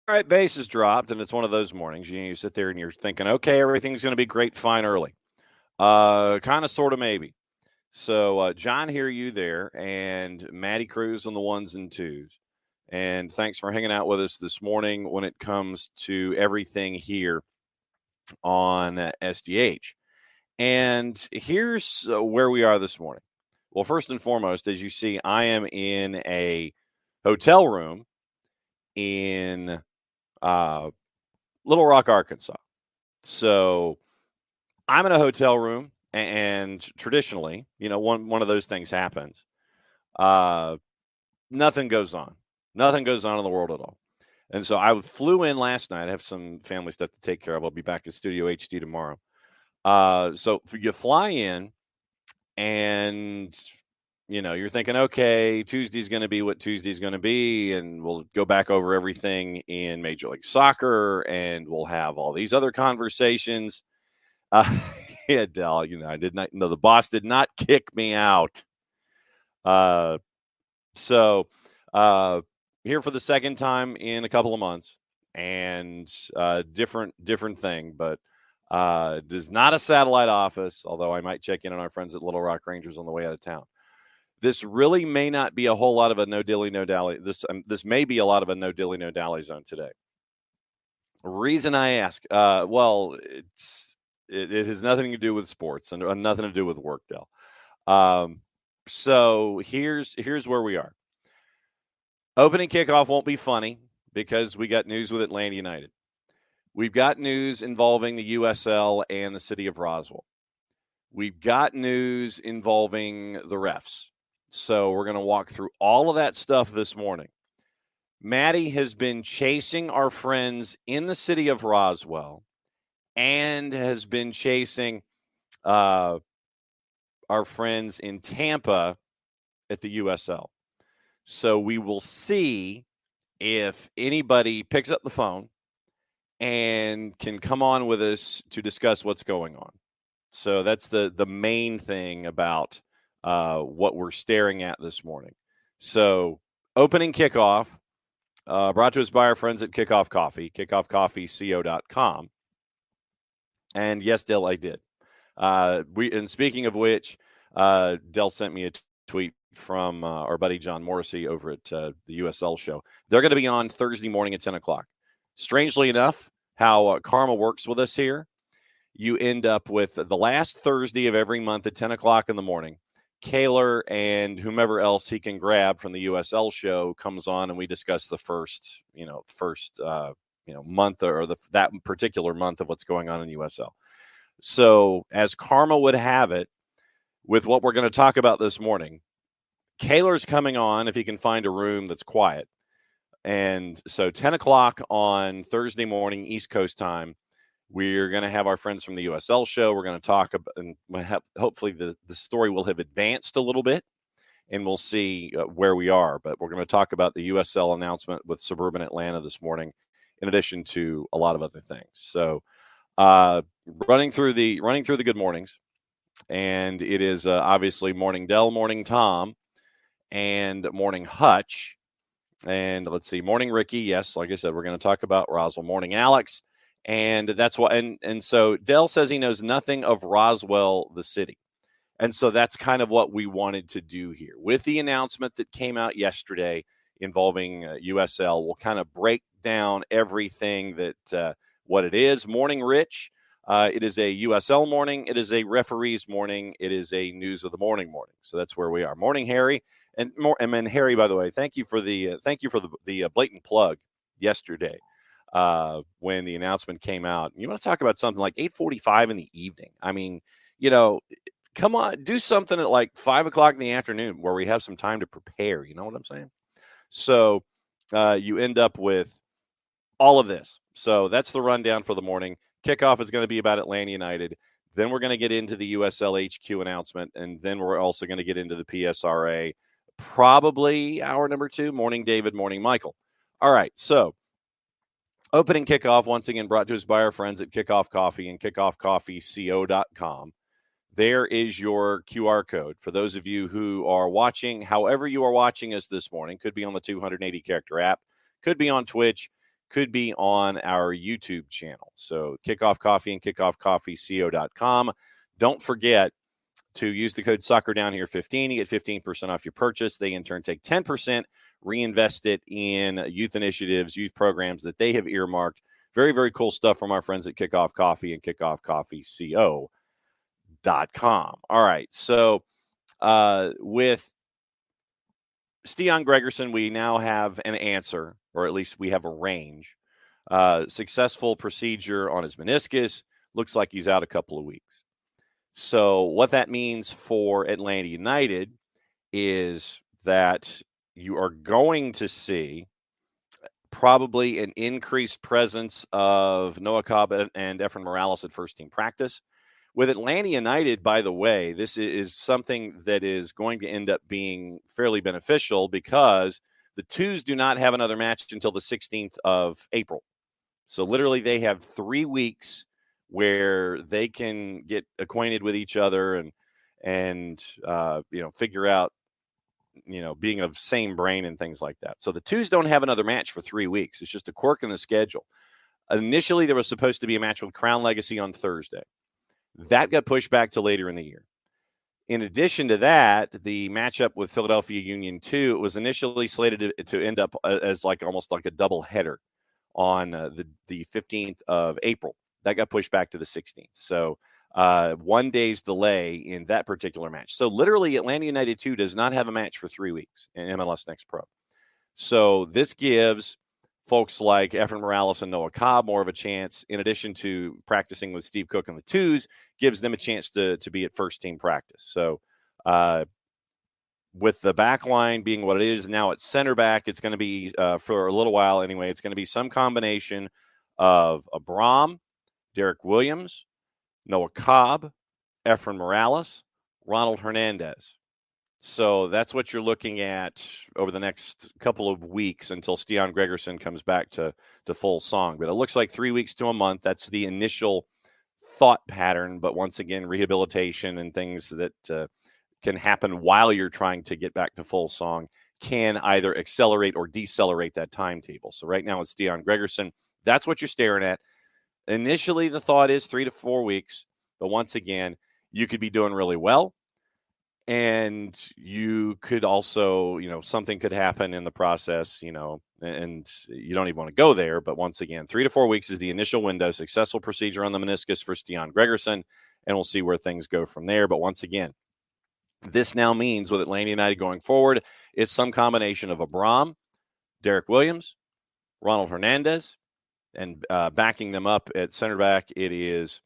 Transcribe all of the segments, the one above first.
All right, base is dropped, and it's one of those mornings. You sit there and you're thinking, okay, everything's going to be great, fine, early. Kind of, sort of, maybe. So, John, hear you there, and Maddie Cruz on the ones and twos. And thanks for hanging out with us this morning when it comes to everything here on SDH. And here's where we are this morning. Well, first and foremost, as you see, I am in a hotel room in Little Rock, Arkansas. So I'm in a hotel room, and traditionally, one of those things happens. Nothing goes on. Nothing goes on in the world at all. And so I flew in last night. I have some family stuff to take care of. I'll be back at Studio HD tomorrow. So you fly in, and you're thinking, okay, Tuesday's going to be what Tuesday's going to be, and we'll go back over everything in Major League Soccer, and we'll have all these other conversations. Yeah, Dell, I did not know the boss did not kick me out. So here for the second time in a couple of months, and different thing, but it is not a satellite office, although I might check in on our friends at Little Rock Rangers on the way out of town. This really may not be a whole lot of a no dilly, no dally. This may be a lot of a no dilly, no dally zone today. Reason I ask, well, it has nothing to do with sports and nothing to do with work, Dell. So here's where we are. Opening kickoff won't be funny because we got news with Atlanta United. We've got news involving the USL and the city of Roswell. We've got news involving the refs. So we're going to walk through all of that stuff this morning. Maddie has been chasing our friends in the city of Roswell and has been chasing our friends in Tampa at the USL. So we will see if anybody picks up the phone and can come on with us to discuss what's going on. So that's the main thing about what we're staring at this morning. So opening kickoff, brought to us by our friends at Kickoff Coffee, kickoffcoffeeco.com. And yes, Dell, I did. And speaking of which, Dell sent me a tweet from our buddy John Morrissey over at the USL show. They're going to be on Thursday morning at 10 o'clock. Strangely enough, how karma works with us here, you end up with the last Thursday of every month at 10 o'clock in the morning. Kaler and whomever else he can grab from the USL show comes on, and we discuss the first month or that particular month of what's going on in USL. So as karma would have it, with what we're going to talk about this morning, Kaler's coming on if he can find a room that's quiet. And so 10 o'clock on Thursday morning, East Coast time, we're going to have our friends from the USL show. We're going to talk about, and hopefully the story will have advanced a little bit, and we'll see where we are. But we're going to talk about the USL announcement with Suburban Atlanta this morning, in addition to a lot of other things. So running through the good mornings, and it is obviously morning Dell, morning Tom, and morning Hutch. And let's see, morning Ricky. Yes, like I said, we're going to talk about Roswell. Morning Alex. And that's why, and so Dell says he knows nothing of Roswell, the city. And so that's kind of what we wanted to do here. With the announcement that came out yesterday involving USL, we'll kind of break down everything that what it is. Morning Rich, it is a USL morning. It is a referees morning. It is a news of the morning. So that's where we are. Morning Harry, and Harry, by the way, thank you for the blatant plug yesterday. When the announcement came out. You want to talk about something like 8:45 in the evening. I mean, come on, do something at like 5 o'clock in the afternoon where we have some time to prepare. You know what I'm saying? So you end up with all of this. So that's the rundown for the morning. Kickoff is going to be about Atlanta United. Then we're going to get into the USL HQ announcement, and then we're also going to get into the PSRA, probably hour number 2, morning David, morning Michael. All right, so opening kickoff, once again, brought to us by our friends at Kickoff Coffee and kickoffcoffeeco.com. There is your QR code for those of you who are watching, however you are watching us this morning. Could be on the 280-character app, could be on Twitch, could be on our YouTube channel. So Kickoff Coffee and kickoffcoffeeco.com. Don't forget to use the code SoccerDownHere15. You get 15% off your purchase. They, in turn, take 10%, reinvest it in youth initiatives, youth programs that they have earmarked. Very, very cool stuff from our friends at Kickoff Coffee and kickoffcoffeeco.com. All right, so with Stian Gregerson, we now have an answer, or at least we have a range. Successful procedure on his meniscus. Looks like he's out a couple of weeks. So what that means for Atlanta United is that you are going to see probably an increased presence of Noah Cobb and Efren Morales at first-team practice. With Atlanta United, by the way, this is something that is going to end up being fairly beneficial because the Twos do not have another match until the 16th of April. So literally they have 3 weeks where they can get acquainted with each other and figure out, being of same brain and things like that. So the Twos don't have another match for 3 weeks. It's just a quirk in the schedule. Initially, there was supposed to be a match with Crown Legacy on Thursday. That got pushed back to later in the year. In addition to that, the matchup with Philadelphia Union 2 was initially slated to end up as almost like a double header on the 15th of April. That got pushed back to the 16th. So 1 day's delay in that particular match. So literally Atlanta United 2 does not have a match for 3 weeks in MLS Next Pro. So this gives folks like Efren Morales and Noah Cobb more of a chance, in addition to practicing with Steve Cook and the Twos, gives them a chance to be at first-team practice. So with the back line being what it is now at center back, it's going to be, for a little while anyway, it's going to be some combination of Abram, Derek Williams, Noah Cobb, Efren Morales, Ronald Hernandez. So that's what you're looking at over the next couple of weeks until Stian Gregerson comes back to full song. But it looks like 3 weeks to a month. That's the initial thought pattern. But once again, rehabilitation and things that can happen while you're trying to get back to full song can either accelerate or decelerate that timetable. So right now it's Stian Gregerson. That's what you're staring at. Initially, the thought is 3 to 4 weeks. But once again, you could be doing really well. And you could also, something could happen in the process, and you don't even want to go there. But once again, 3 to 4 weeks is the initial window. Successful procedure on the meniscus for Stian Gregerson, and we'll see where things go from there. But once again, this now means with Atlanta United going forward, it's some combination of Abram, Derek Williams, Ronald Hernandez, and backing them up at center back, it is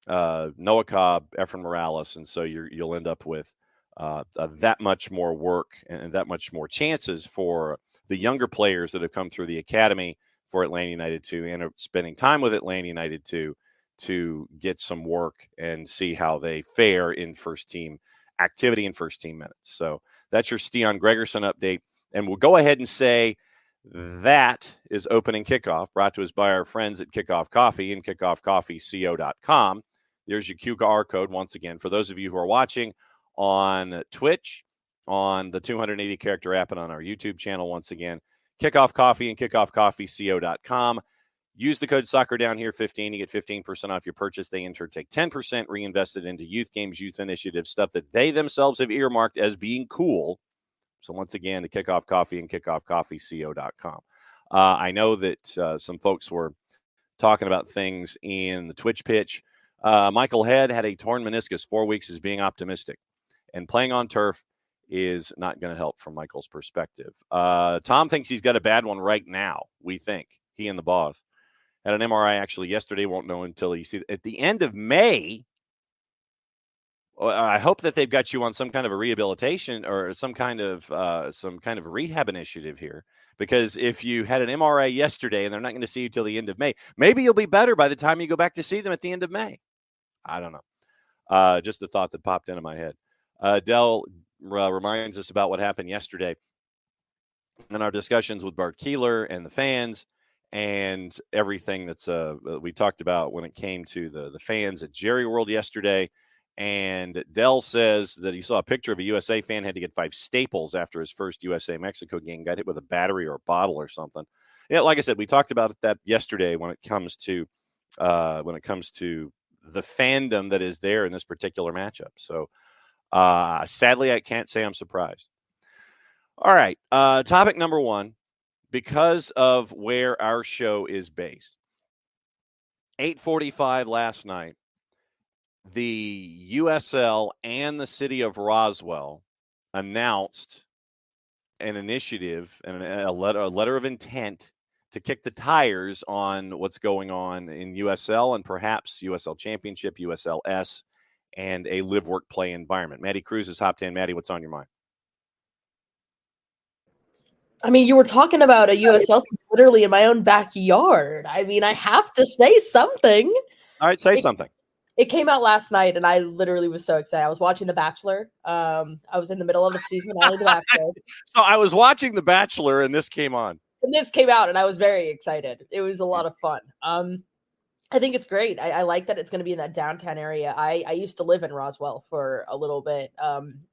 Noah Cobb, Efren Morales, and so you'll end up with that much more work and that much more chances for the younger players that have come through the academy for Atlanta United to end up spending time with Atlanta United to get some work and see how they fare in first team activity and first team minutes. So that's your Stian Gregerson update. And we'll go ahead and say that is opening kickoff, brought to us by our friends at Kickoff Coffee and kickoffcoffeeco.com. There's your QR code once again for those of you who are watching on Twitch, on the 280-character app, and on our YouTube channel. Once again, Kickoff Coffee and kickoffcoffeeco.com. Use the code SoccerDownHere15 to get 15% off your purchase. They in turn take 10% reinvested into youth games, youth initiatives, stuff that they themselves have earmarked as being cool. So once again, the Kickoff Coffee and kickoffcoffeeco.com. I know that some folks were talking about things in the Twitch pitch. Michael Head had a torn meniscus. 4 weeks is being optimistic. And playing on turf is not going to help from Michael's perspective. Tom thinks he's got a bad one right now, we think. He and the boss. Had an MRI actually yesterday. Won't know until you see it. At the end of May, I hope that they've got you on some kind of a rehabilitation or some kind of rehab initiative here. Because if you had an MRA yesterday and they're not going to see you till the end of May, maybe you'll be better by the time you go back to see them at the end of May. I don't know. Just the thought that popped into my head. Dell reminds us about what happened yesterday in our discussions with Bart Keeler and the fans and everything that's we talked about when it came to the fans at Jerry World yesterday. And Dell says that he saw a picture of a USA fan had to get 5 staples after his first USA-Mexico game, got hit with a battery or a bottle or something. Yeah, like I said, we talked about that yesterday when it comes to the fandom that is there in this particular matchup. So sadly, I can't say I'm surprised. All right, topic number 1, because of where our show is based. 8:45 last night, the USL and the city of Roswell announced an initiative and a letter of intent to kick the tires on what's going on in USL and perhaps USL Championship, USLS, and a live, work, play environment. Maddie Cruz is hopped in. Maddie, what's on your mind? I mean, you were talking about a USL team literally in my own backyard. I mean, I have to say something. All right, say something. It came out last night, and I literally was so excited. I was watching The Bachelor. I was in the middle of the season finale of The Bachelor. So I was watching The Bachelor, and this came on. And this came out, and I was very excited. It was a lot of fun. I think it's great. I like that it's going to be in that downtown area. I used to live in Roswell for a little bit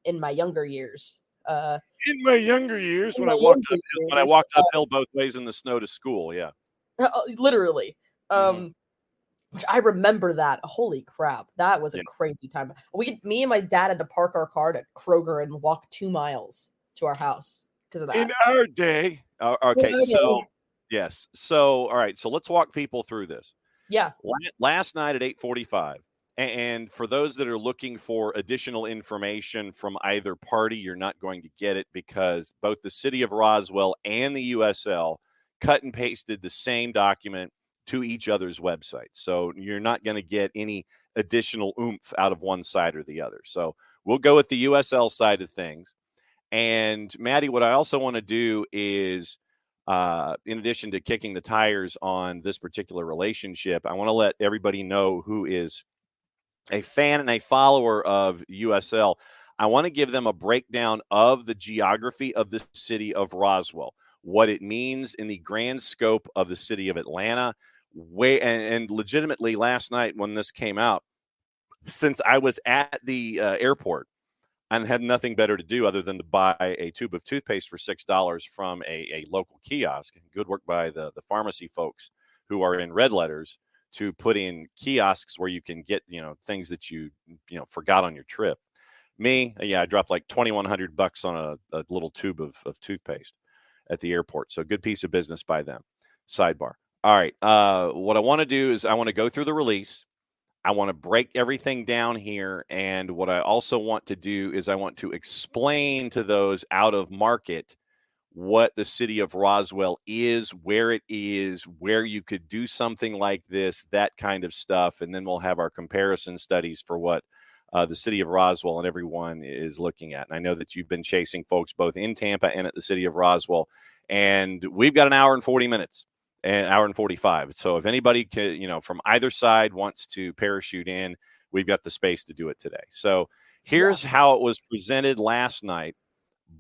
in my younger years. In my younger years, when I walked uphill both ways in the snow to school, yeah. Literally. Which I remember that. Holy crap. That was a crazy time. Me and my dad had to park our car at Kroger and walk 2 miles to our house because of that. In our day. Okay, so, yes. So, all right, so let's walk people through this. Yeah. Last night at 8:45, and for those that are looking for additional information from either party, you're not going to get it because both the city of Roswell and the USL cut and pasted the same document to each other's website. So you're not going to get any additional oomph out of one side or the other. So we'll go with the USL side of things. And Maddie, what I also want to do is, in addition to kicking the tires on this particular relationship, I want to let everybody know who is a fan and a follower of USL. I want to give them a breakdown of the geography of the city of Roswell, what it means in the grand scope of the city of Atlanta. And legitimately last night when this came out, since I was at the airport and had nothing better to do other than to buy a tube of toothpaste for $6 from a local kiosk, good work by the pharmacy folks who are in red letters to put in kiosks where you can get, things that you forgot on your trip. I dropped like $2,100 on a little tube of toothpaste at the airport. So good piece of business by them. Sidebar. All right. What I want to do is I want to go through the release. I want to break everything down here. And what I also want to do is I want to explain to those out of market what the city of Roswell is, where it is, where you could do something like this, that kind of stuff. And then we'll have our comparison studies for what the city of Roswell and everyone is looking at. And I know that you've been chasing folks both in Tampa and at the city of Roswell. And we've got an hour and 40 minutes. An hour and 45. So if anybody can, from either side wants to parachute in, we've got the space to do it today. So here's how it was presented last night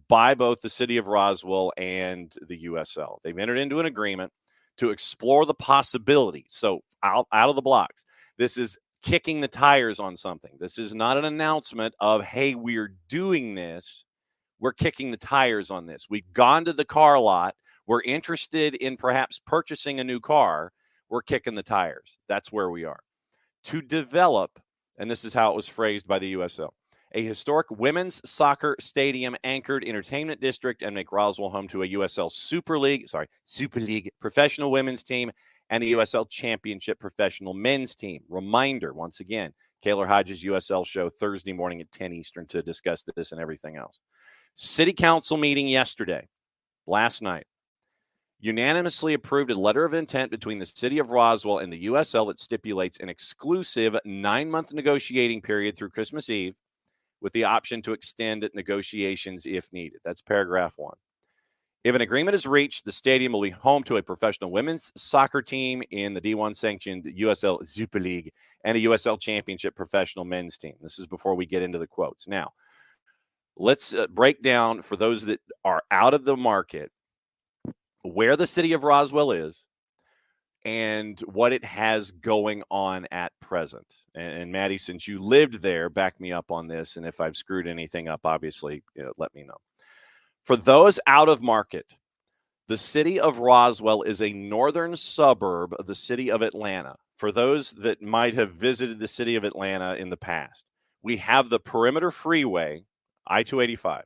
by both the city of Roswell and the USL. They've entered into an agreement to explore the possibility. So out of the blocks, this is kicking the tires on something. This is not an announcement of, hey, we're doing this. We're kicking the tires on this. We've gone to the car lot. We're interested in perhaps purchasing a new car. We're kicking the tires. That's where we are. To develop, and this is how it was phrased by the USL, a historic women's soccer stadium anchored entertainment district and make Roswell home to a USL Super League professional women's team and a USL Championship professional men's team. Reminder, once again, Kaylor Hodges' USL show Thursday morning at 10 Eastern to discuss this and everything else. City Council meeting yesterday, last night, unanimously approved a letter of intent between the city of Roswell and the USL that stipulates an exclusive 9-month negotiating period through Christmas Eve with the option to extend negotiations if needed. That's paragraph 1. If an agreement is reached, the stadium will be home to a professional women's soccer team in the D1 sanctioned USL Super League and a USL Championship professional men's team. This is before we get into the quotes. Now, let's break down for those that are out of the market where the city of Roswell is and what it has going on at present. And Maddie, since you lived there, back me up on this. And if I've screwed anything up, obviously, let me know. For those out of market, the city of Roswell is a northern suburb of the city of Atlanta. For those that might have visited the city of Atlanta in the past, we have the Perimeter Freeway, I-285,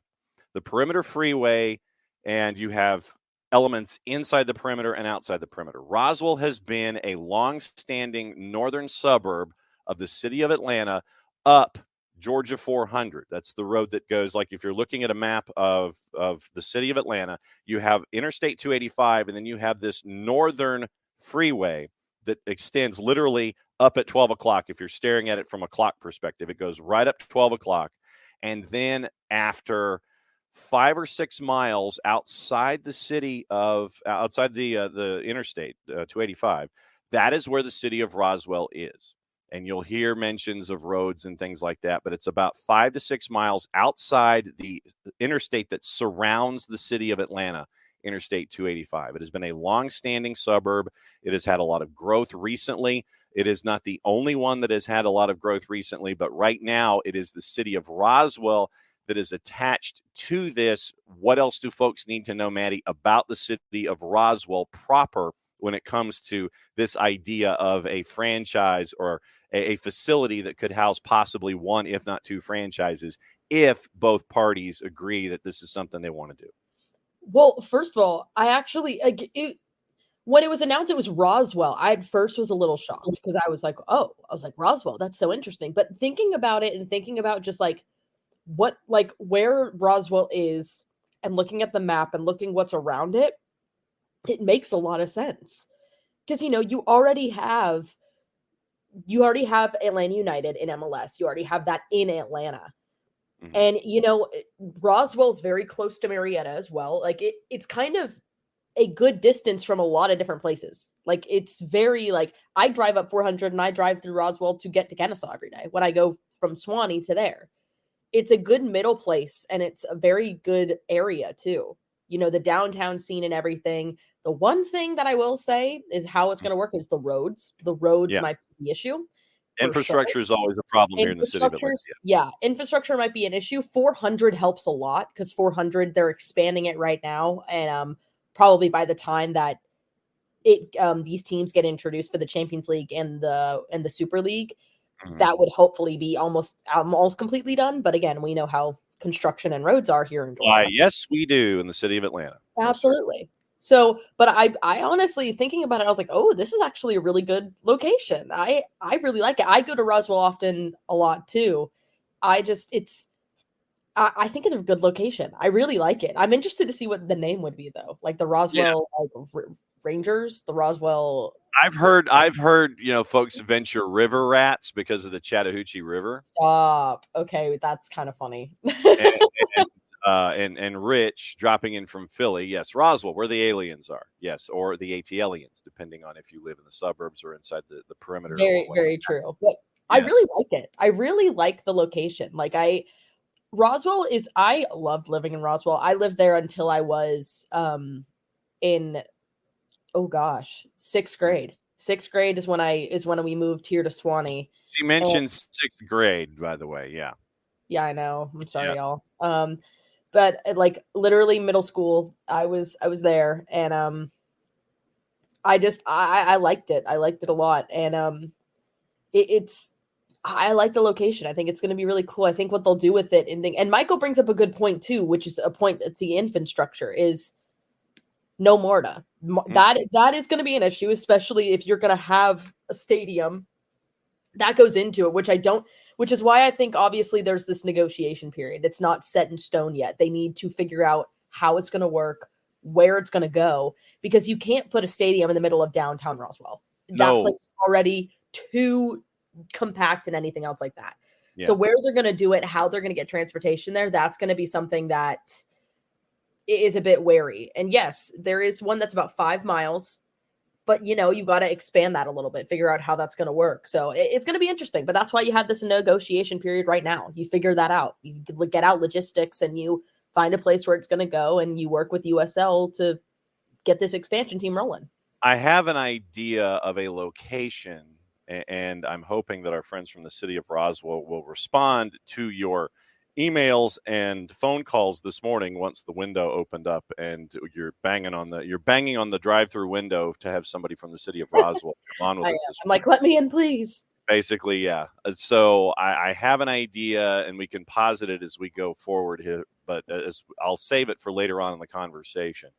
the Perimeter Freeway, and you have elements inside the perimeter and outside the perimeter. Roswell has been a long-standing northern suburb of the city of Atlanta up Georgia 400. That's the road that goes, like if you're looking at a map of the city of Atlanta, you have Interstate 285, and then you have this northern freeway that extends literally up at 12 o'clock. If you're staring at it from a clock perspective, it goes right up to 12 o'clock. And then after 5 or 6 miles outside the city of, outside the Interstate 285, that is where the city of Roswell is. And you'll hear mentions of roads and things like that, but it's about 5 to 6 miles outside the interstate that surrounds the city of Atlanta, Interstate 285. It has been a long-standing suburb. It has had a lot of growth recently. It is not the only one that has had a lot of growth recently, but right now it is the city of Roswell that is attached to this. What else do folks need to know, Maddie, about the city of Roswell proper when it comes to this idea of a franchise or a facility that could house possibly 1, if not 2 franchises, if both parties agree that this is something they want to do? Well, first of all, I actually, when it was announced it was Roswell, I at first was a little shocked because I was like, Roswell, that's so interesting. But thinking about it and thinking about just like where Roswell is and looking at the map and looking what's around it, it makes a lot of sense. Because, you already have Atlanta United in MLS. You already have that in Atlanta. Mm-hmm. And, Roswell's very close to Marietta as well. Like it's kind of a good distance from a lot of different places. Like it's very I drive up 400 and I drive through Roswell to get to Kennesaw every day when I go from Swanee to there. It's a good middle place and it's a very good area too. The downtown scene and everything. The one thing that I will say is how it's going to work is the roads. The roads might be the issue. Infrastructure is always a problem here in the city of Atlanta. Yeah, infrastructure might be an issue. 400 helps a lot because 400, they're expanding it right now. And probably by the time that these teams get introduced for the Champions League and the Super League, that would hopefully be almost completely done. But again, we know how construction and roads are here in Georgia. Yes, we do in the city of Atlanta. Absolutely. So, but I honestly, thinking about it, I was like, oh, this is actually a really good location. I really like it. I go to Roswell a lot too. I think it's a good location. I really like it. I'm interested to see what the name would be though. Like the Roswell Rangers, the Roswell. I've heard, folks venture river rats because of the Chattahoochee River. Stop. Okay, that's kind of funny. And Rich dropping in from Philly. Yes, Roswell, where the aliens are. Yes, or the AT-aliens, depending on if you live in the suburbs or inside the perimeter. Very, very true. But I really like it. I really like the location. Roswell is, I loved living in Roswell. I lived there until I was in, sixth grade. Sixth grade is when we moved here to Swanee. She mentioned 6th grade, by the way. Yeah. Yeah, I know. I'm sorry, y'all. But literally middle school, I was there, and I liked it. I liked it a lot, and I like the location. I think it's going to be really cool. I think what they'll do with it, and Michael brings up a good point too, which is a point. It's the infrastructure is no MARTA. That is going to be an issue, especially if you're going to have a stadium that goes into it, which is why I think obviously there's this negotiation period. It's not set in stone yet. They need to figure out how it's going to work, where it's going to go, because you can't put a stadium in the middle of downtown Roswell. That place is already too compact and anything else like that. So where they're going to do it, how they're going to get transportation there, that's going to be something that is a bit wary. And yes, there is one that's about 5 miles, but you got to expand that a little bit, figure out how that's going to work. So it's going to be interesting, but that's why you have this negotiation period right now. You figure that out. You get out logistics and you find a place where it's going to go, and you work with USL to get this expansion team rolling. I have an idea of a location, and I'm hoping that our friends from the city of Roswell will respond to your emails and phone calls this morning once the window opened up and you're banging on the drive-through window to have somebody from the city of Roswell come on with us this I'm like, let me in, please. Basically, yeah. So I have an idea, and we can posit it as we go forward here, but I'll save it for later on in the conversation.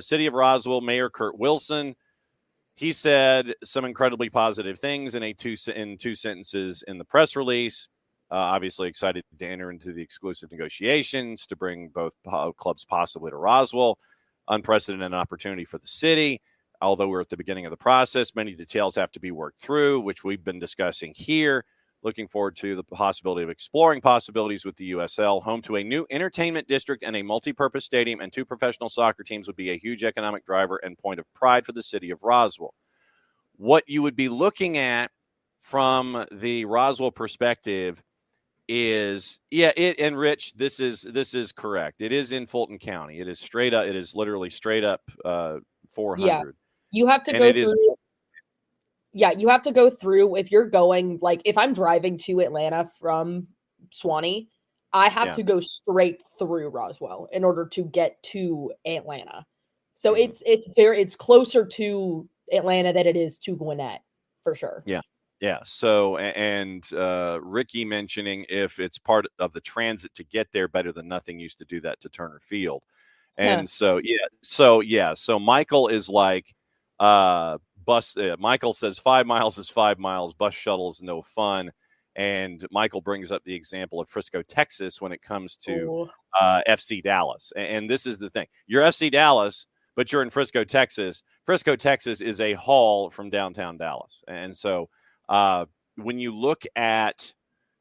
City of Roswell, Mayor Kurt Wilson, he said some incredibly positive things in two sentences in the press release. Obviously excited to enter into the exclusive negotiations to bring both clubs possibly to Roswell. Unprecedented opportunity for the city. Although we're at the beginning of the process, many details have to be worked through, which we've been discussing here. Looking forward to the possibility of exploring possibilities with the USL. Home to a new entertainment district and a multi-purpose stadium and 2 professional soccer teams would be a huge economic driver and point of pride for the city of Roswell. What you would be looking at from the Roswell perspective is, and Rich, this is correct. It is in Fulton County. It is straight up. It is literally straight up 400. Yeah, you have to go through. Yeah, you have to go through if you're going, like if I'm driving to Atlanta from Swanee, I have to go straight through Roswell in order to get to Atlanta. So it's closer to Atlanta than it is to Gwinnett, for sure. Yeah. So, and Ricky mentioning if it's part of the transit to get there, better than nothing used to do that to Turner Field. And so Michael is like, Michael says 5 miles is 5 miles. Bus shuttle is no fun. And Michael brings up the example of Frisco, Texas, when it comes to FC Dallas. And this is the thing. You're FC Dallas, but you're in Frisco, Texas. Frisco, Texas is a haul from downtown Dallas. And so when you look at,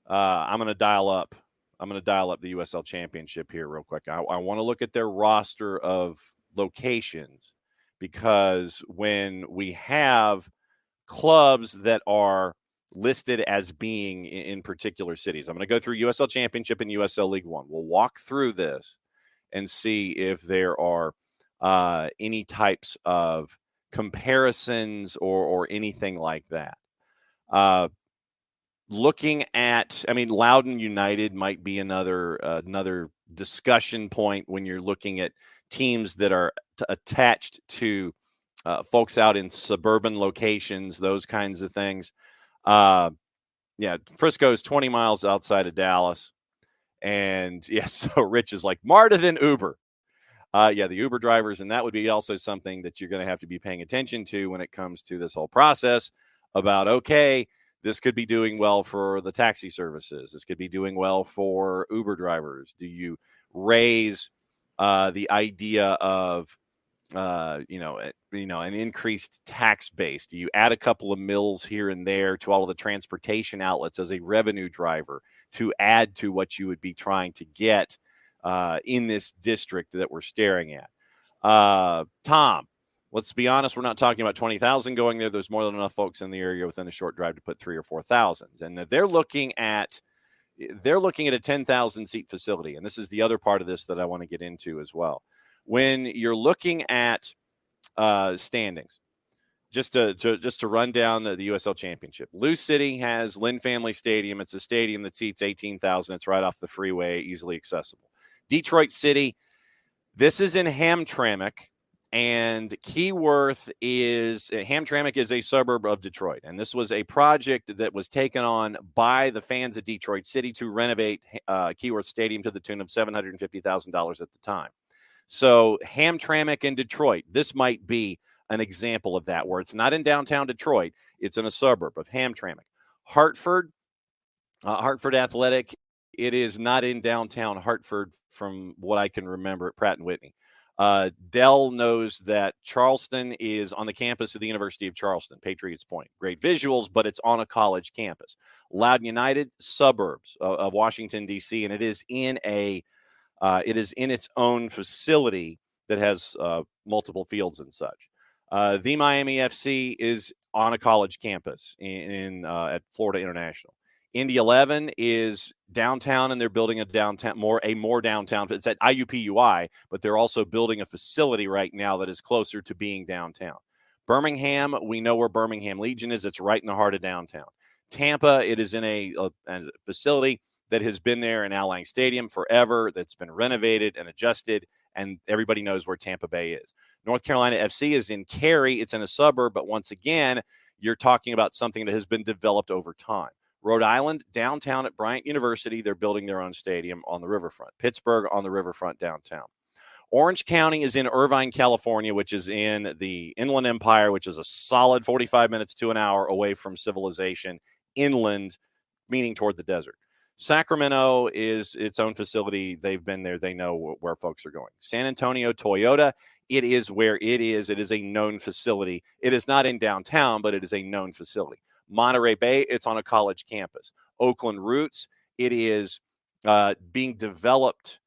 I'm going to dial up the USL Championship here real quick. I want to look at their roster of locations, because when we have clubs that are listed as being in particular cities, I'm going to go through USL Championship and USL League One. We'll walk through this and see if there are any types of comparisons or anything like that. Looking at, Loudoun United might be another discussion point when you're looking at teams that are attached to folks out in suburban locations, those kinds of things. Frisco is 20 miles outside of Dallas. And so Rich is like, MARTA than Uber. The Uber drivers, and that would be also something that you're going to have to be paying attention to when it comes to this whole process about, okay, this could be doing well for the taxi services. This could be doing well for Uber drivers. Do you raise the idea of, an increased tax base? Do you add a couple of mills here and there to all of the transportation outlets as a revenue driver to add to what you would be trying to get in this district that we're staring at? Tom, let's be honest, we're not talking about 20,000 going there. There's more than enough folks in the area within a short drive to put 3,000 or 4,000. And they're looking at a 10,000 seat facility. And this is the other part of this that I want to get into as well. When you're looking at standings, just to run down the USL Championship, Lou City has Lynn Family Stadium. It's a stadium that seats 18,000. It's right off the freeway, easily accessible. Detroit City, this is in Hamtramck. And Hamtramck is a suburb of Detroit. And this was a project that was taken on by the fans of Detroit City to renovate Keyworth Stadium to the tune of $750,000 at the time. So Hamtramck in Detroit, this might be an example of that, where it's not in downtown Detroit. It's in a suburb of Hamtramck. Hartford Athletic, it is not in downtown Hartford from what I can remember at Pratt & Whitney. Dell knows that Charleston is on the campus of the University of Charleston, Patriots Point. Great visuals, but it's on a college campus. Loudoun United, suburbs of Washington, D.C., and it is in its own facility that has multiple fields and such. The Miami FC is on a college campus at Florida International. Indy 11 is downtown, and they're building a more downtown. It's at IUPUI, but they're also building a facility right now that is closer to being downtown. Birmingham, we know where Birmingham Legion is. It's right in the heart of downtown. Tampa, it is in a facility that has been there in Al Lang Stadium forever, that's been renovated and adjusted, and everybody knows where Tampa Bay is. North Carolina FC is in Cary. It's in a suburb, but once again, you're talking about something that has been developed over time. Rhode Island, downtown at Bryant University, they're building their own stadium on the riverfront. Pittsburgh on the riverfront downtown. Orange County is in Irvine, California, which is in the Inland Empire, which is a solid 45 minutes to an hour away from civilization, inland, meaning toward the desert. Sacramento is its own facility. They've been there. They know where folks are going. San Antonio, Toyota, it is where it is. It is a known facility. It is not in downtown, but it is a known facility. Monterey Bay, it's on a college campus. Oakland Roots, it is being developed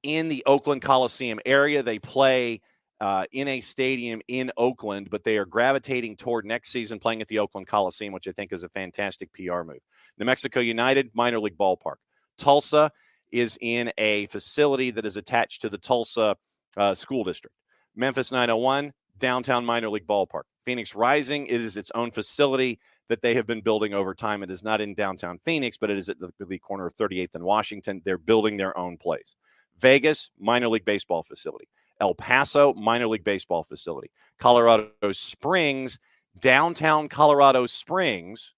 in the Oakland Coliseum area. They play in a stadium in Oakland, but they are gravitating toward next season playing at the Oakland Coliseum, which I think is a fantastic PR move. New Mexico United, minor league ballpark. Tulsa is in a facility that is attached to the Tulsa School District. Memphis 901, downtown minor league ballpark. Phoenix Rising is its own facility that they have been building over time. It is not in downtown Phoenix, but it is at the corner of 38th and Washington. They're building their own place. Vegas, minor league baseball facility. El Paso, minor league baseball facility. Colorado Springs, downtown Colorado Springs,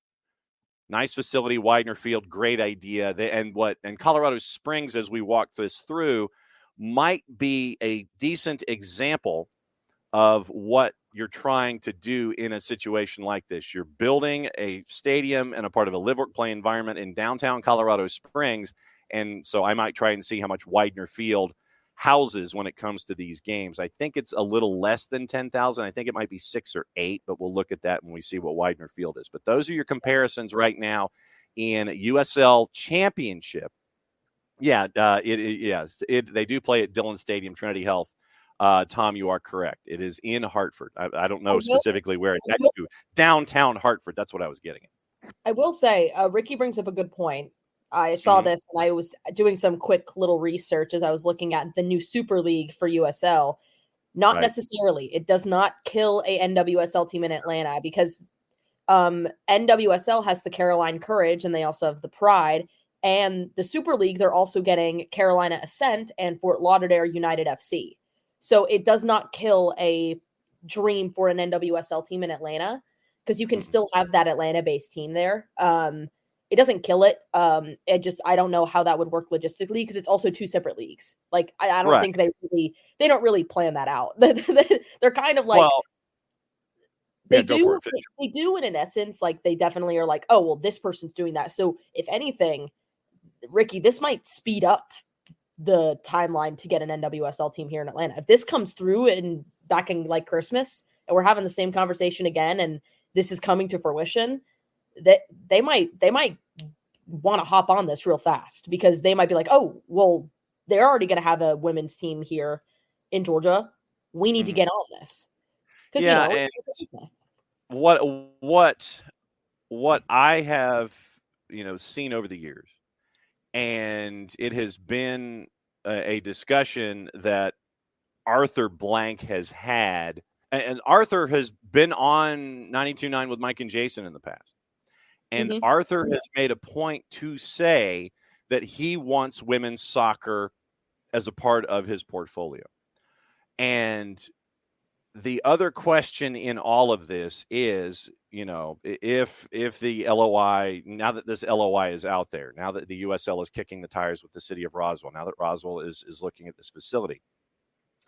nice facility, Widener Field, great idea. And Colorado Springs, as we walk this through, might be a decent example of what you're trying to do in a situation like this. You're building a stadium and a part of a live-work play environment in downtown Colorado Springs, and so I might try and see how much Widener Field houses when it comes to these games. I think it's a little less than 10,000. I think it might be 6 or 8, but we'll look at that when we see what Widener Field is. But those are your comparisons right now in USL Championship. Yeah, they do play at Dillon Stadium, Trinity Health. Tom, you are correct. It is in Hartford. I don't know specifically where it's next to. Downtown Hartford. That's what I was getting at. I will say, Ricky brings up a good point. I saw this, and I was doing some quick little research as I was looking at the new Super League for USL. Not necessarily. It does not kill a NWSL team in Atlanta, because NWSL has the Caroline Courage, and they also have the Pride. And the Super League, they're also getting Carolina Ascent and Fort Lauderdale United FC. So it does not kill a dream for an NWSL team in Atlanta, because you can still have that Atlanta-based team there. It doesn't kill it. I don't know how that would work logistically, because it's also two separate leagues. Like I don't think they don't really plan that out. They're kind of like, they do in an essence, like they definitely are like, oh, well, this person's doing that. So if anything, Ricky, this might speed up the timeline to get an NWSL team here in Atlanta. If this comes through back in like Christmas, and we're having the same conversation again, and this is coming to fruition, that they might want to hop on this real fast, because they might be like, oh, well, they're already going to have a women's team here in Georgia. We need to get on this. Yeah, and what I have seen over the years, and it has been a discussion that Arthur Blank has had, and Arthur has been on 92.9 with Mike and Jason in the past. And Arthur has made a point to say that he wants women's soccer as a part of his portfolio. And the other question in all of this is, if the LOI, now that this LOI is out there, now that the USL is kicking the tires with the city of Roswell, now that Roswell is looking at this facility,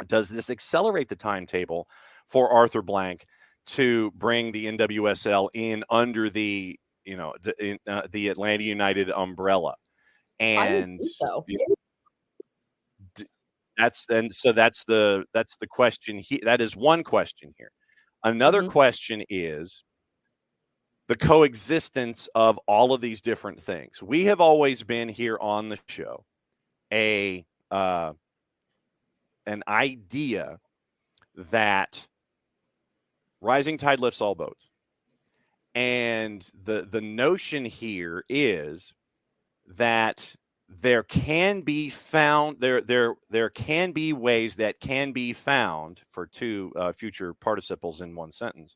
does this accelerate the timetable for Arthur Blank to bring the NWSL in under the the Atlanta United umbrella? And I would think so. That's the question. That is one question here. Another question is the coexistence of all of these different things. We have always been here on the show an idea that rising tide lifts all boats. And the notion here is that there can be ways that can be found for two future participles in one sentence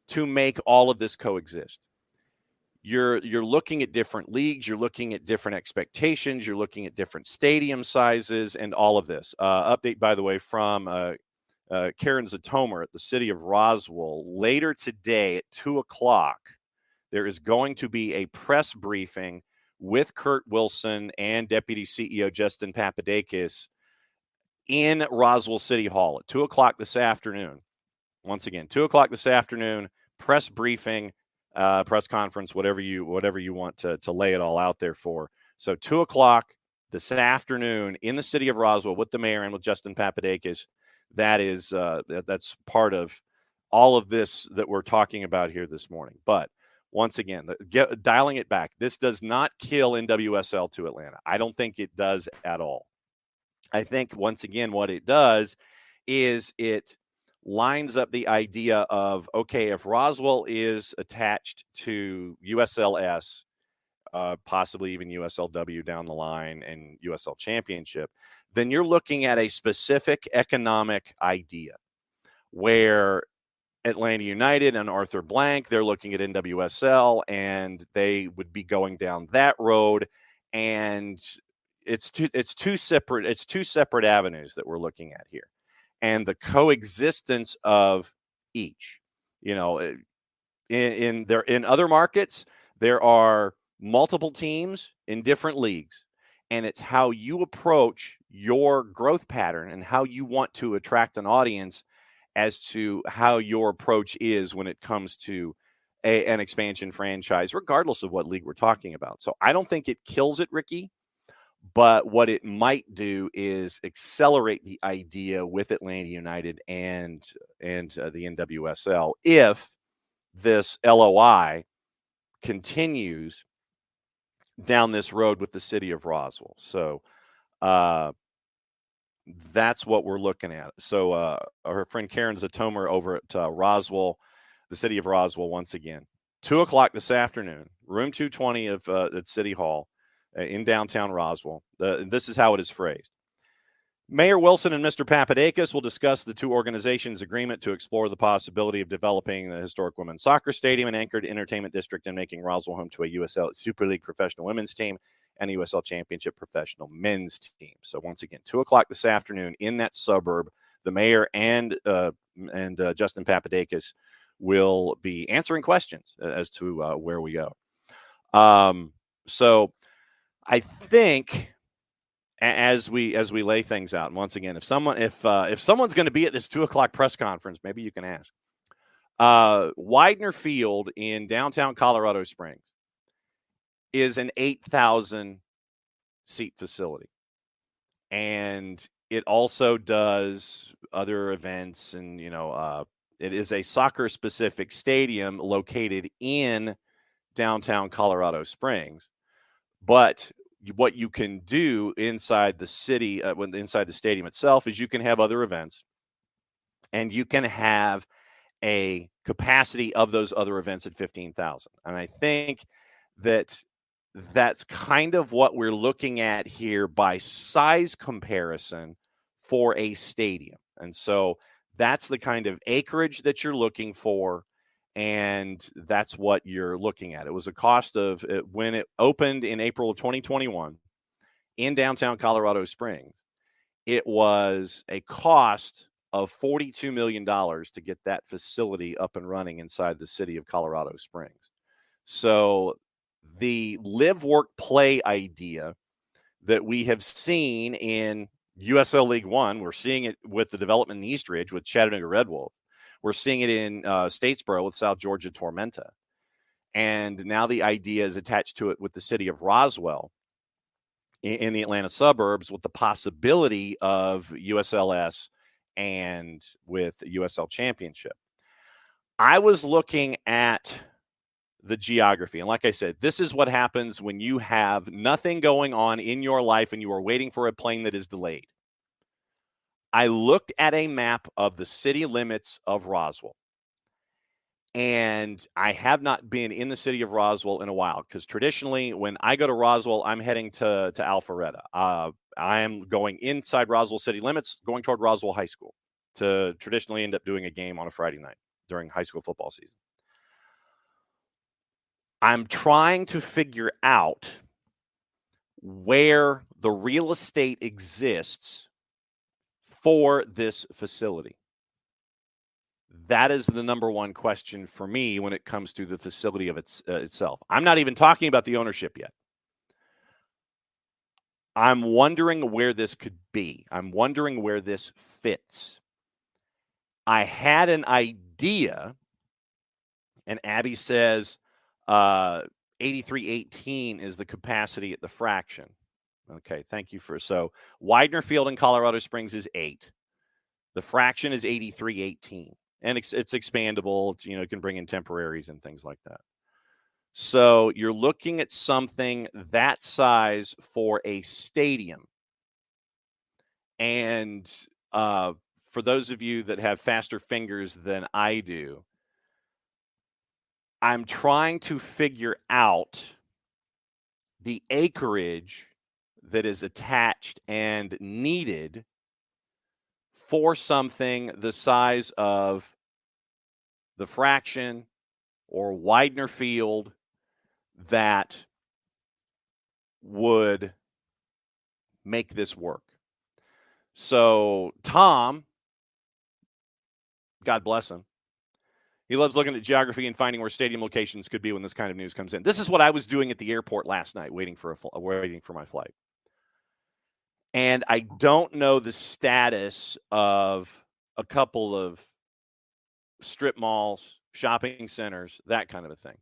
to make all of this coexist. You're looking at different leagues, you're looking at different expectations, you're looking at different stadium sizes, and all of this. Update, by the way, from Karen Zatomer at the city of Roswell. Later today at 2:00, there is going to be a press briefing with Kurt Wilson and Deputy CEO Justin Papadakis in Roswell City Hall at 2:00 this afternoon. Once again, 2:00 this afternoon, press briefing, press conference, whatever you want to lay it all out there for. So 2:00 this afternoon in the city of Roswell with the mayor and with Justin Papadakis. That's part of all of this that we're talking about here this morning. But once again, dialing it back, this does not kill NWSL to Atlanta. I don't think it does at all. I think, once again, what it does is it lines up the idea of, okay, if Roswell is attached to USLS, possibly even USLW down the line and USL Championship, then you're looking at a specific economic idea where Atlanta United and Arthur Blank, they're looking at NWSL, and they would be going down that road. And it's two separate avenues that we're looking at here, and the coexistence of each. In other markets, there are multiple teams in different leagues, and it's how you approach your growth pattern and how you want to attract an audience as to how your approach is when it comes to an expansion franchise, regardless of what league we're talking about. So I don't think it kills it, Ricky, but what it might do is accelerate the idea with Atlanta United and the NWSL if this LOI continues down this road with the city of Roswell. So that's what we're looking at. So our friend Karen Zatomer over at Roswell, the city of Roswell, once again, 2:00 this afternoon, room 220 at City Hall in downtown Roswell. This is how it is phrased. Mayor Wilson and Mr. Papadakis will discuss the two organizations' agreement to explore the possibility of developing the historic women's soccer stadium and anchored entertainment district and making Roswell home to a USL Super League professional women's team and a USL Championship professional men's team. So once again, 2:00 this afternoon in that suburb, the mayor and Justin Papadakis will be answering questions as to where we go. So I think as we lay things out, and once again, if someone's going to be at this 2:00 press conference, maybe you can ask. Widener Field in downtown Colorado Springs is an 8,000 seat facility, and it also does other events, and it is a soccer specific stadium located in downtown Colorado Springs. But what you can do inside the city, inside the stadium itself, is you can have other events, and you can have a capacity of those other events at 15,000. And I think that's kind of what we're looking at here by size comparison for a stadium. And so that's the kind of acreage that you're looking for, and that's what you're looking at. It was a cost of, when it opened in April of 2021 in downtown Colorado Springs, it was a cost of $42 million to get that facility up and running inside the city of Colorado Springs. So the live, work, play idea that we have seen in USL League One, we're seeing it with the development in Eastridge with Chattanooga Red Wolf. We're seeing it in Statesboro with South Georgia Tormenta. And now the idea is attached to it with the city of Roswell. in the Atlanta suburbs with the possibility of USLS and with USL Championship. I was looking at the geography. And like I said, this is what happens when you have nothing going on in your life and you are waiting for a plane that is delayed. I looked at a map of the city limits of Roswell. And I have not been in the city of Roswell in a while because traditionally when I go to Roswell, I'm heading to Alpharetta. I am going inside Roswell city limits, going toward Roswell High School to traditionally end up doing a game on a Friday night during high school football season. I'm trying to figure out where the real estate exists for this facility. That is the number one question for me when it comes to the facility of itself. I'm not even talking about the ownership yet. I'm wondering where this could be. I'm wondering where this fits. I had an idea, and Abby says 8318 is the capacity at the fraction. Okay, thank you for so. Widener Field in Colorado Springs is 8. The fraction is 8318. And it's expandable. It's, you can bring in temporaries and things like that. So you're looking at something that size for a stadium. And for those of you that have faster fingers than I do, I'm trying to figure out the acreage that is attached and needed for something the size of the fraction or Widener Field that would make this work. So Tom, God bless him, he loves looking at geography and finding where stadium locations could be when this kind of news comes in. This is what I was doing at the airport last night, waiting for my flight. And I don't know the status of a couple of strip malls, shopping centers, that kind of a thing.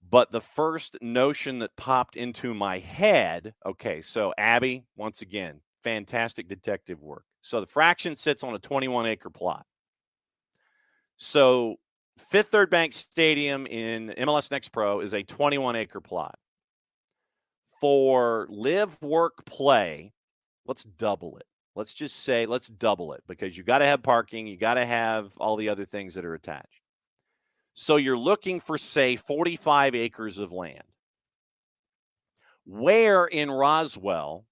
But the first notion that popped into my head, okay, so Abby, once again, fantastic detective work. So the fraction sits on a 21-acre plot. So Fifth Third Bank Stadium in MLS Next Pro is a 21-acre plot. For live, work, play, let's double it. Let's just say let's double it because you got to have parking. You got to have all the other things that are attached. So you're looking for, say, 45 acres of land. Where in Roswell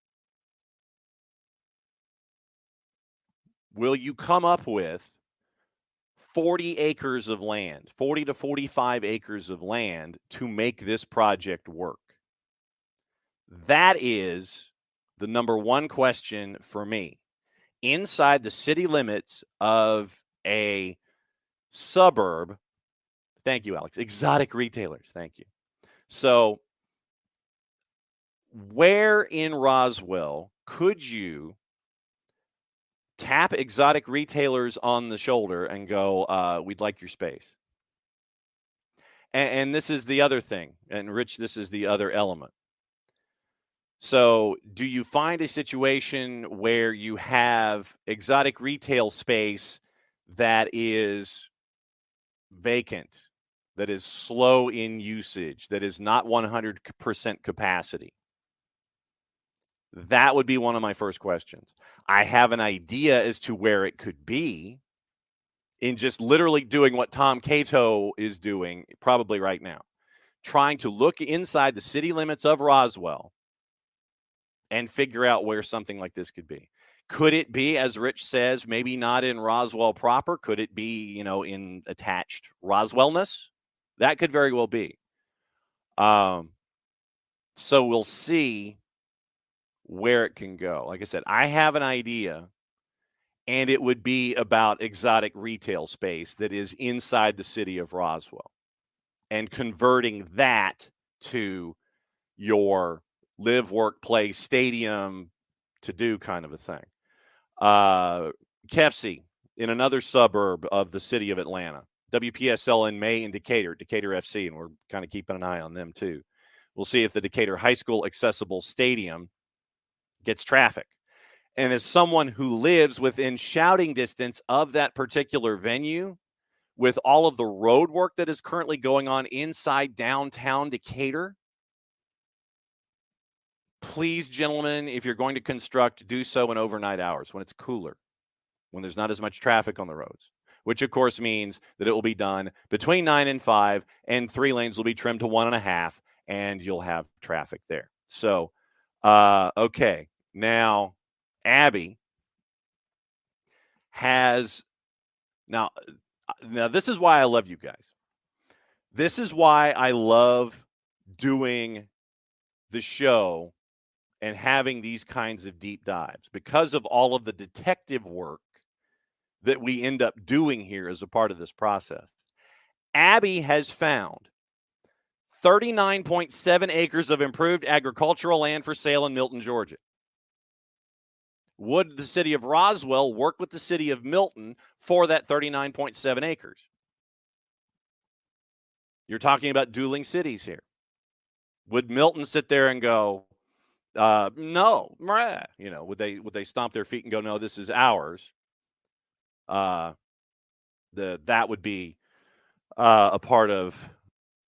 will you come up with 40 acres of land, 40 to 45 acres of land to make this project work? That is the number one question for me. Inside the city limits of a suburb, thank you, Alex, exotic retailers, thank you. So where in Roswell could you tap exotic retailers on the shoulder and go, we'd like your space? And this is the other thing. And Rich, this is the other element. So do you find a situation where you have exotic retail space that is vacant, that is slow in usage, that is not 100% capacity? That would be one of my first questions. I have an idea as to where it could be in just literally doing what Tom Cato is doing probably right now, trying to look inside the city limits of Roswell and figure out where something like this could be. Could it be, as Rich says, maybe not in Roswell proper? Could it be, in attached Roswellness? That could very well be. So we'll see where it can go. Like I said, I have an idea, and it would be about exotic retail space that is inside the city of Roswell and converting that to your live, work, play stadium to do kind of a thing. Kefsey in another suburb of the city of Atlanta. WPSL in May in Decatur FC, and we're kind of keeping an eye on them too. We'll see if the Decatur High School accessible stadium gets traffic. And as someone who lives within shouting distance of that particular venue, with all of the road work that is currently going on inside downtown Decatur, please, gentlemen, if you're going to construct, do so in overnight hours when it's cooler, when there's not as much traffic on the roads, which of course means that it will be done between 9 and 5, and 3 lanes will be trimmed to 1.5, and you'll have traffic there. So, okay, now Abby has now this is why I love you guys. This is why I love doing the show and having these kinds of deep dives, because of all of the detective work that we end up doing here as a part of this process. Abby has found 39.7 acres of improved agricultural land for sale in Milton, Georgia. Would the city of Roswell work with the city of Milton for that 39.7 acres? You're talking about dueling cities here. Would Milton sit there and go, no, would they stomp their feet and go, no, this is ours? That would be a part of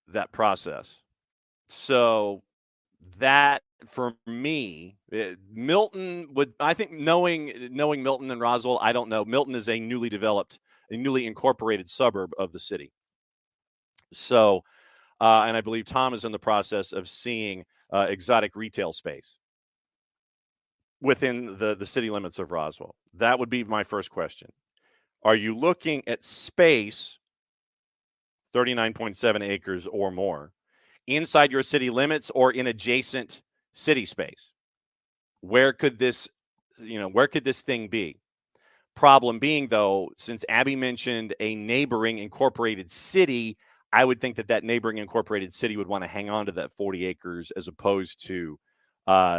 that process. So that, for me, Milton would, I think, knowing Milton and Roswell, I don't know. Milton is a newly developed, a newly incorporated suburb of the city. So, and I believe Tom is in the process of seeing exotic retail space within the city limits of Roswell. That would be my first question. Are you looking at space, 39.7 acres or more, inside your city limits or in adjacent city space? Where could this thing be? Problem being, though, since Abby mentioned a neighboring incorporated city, I would think that neighboring incorporated city would want to hang on to that 40 acres as opposed to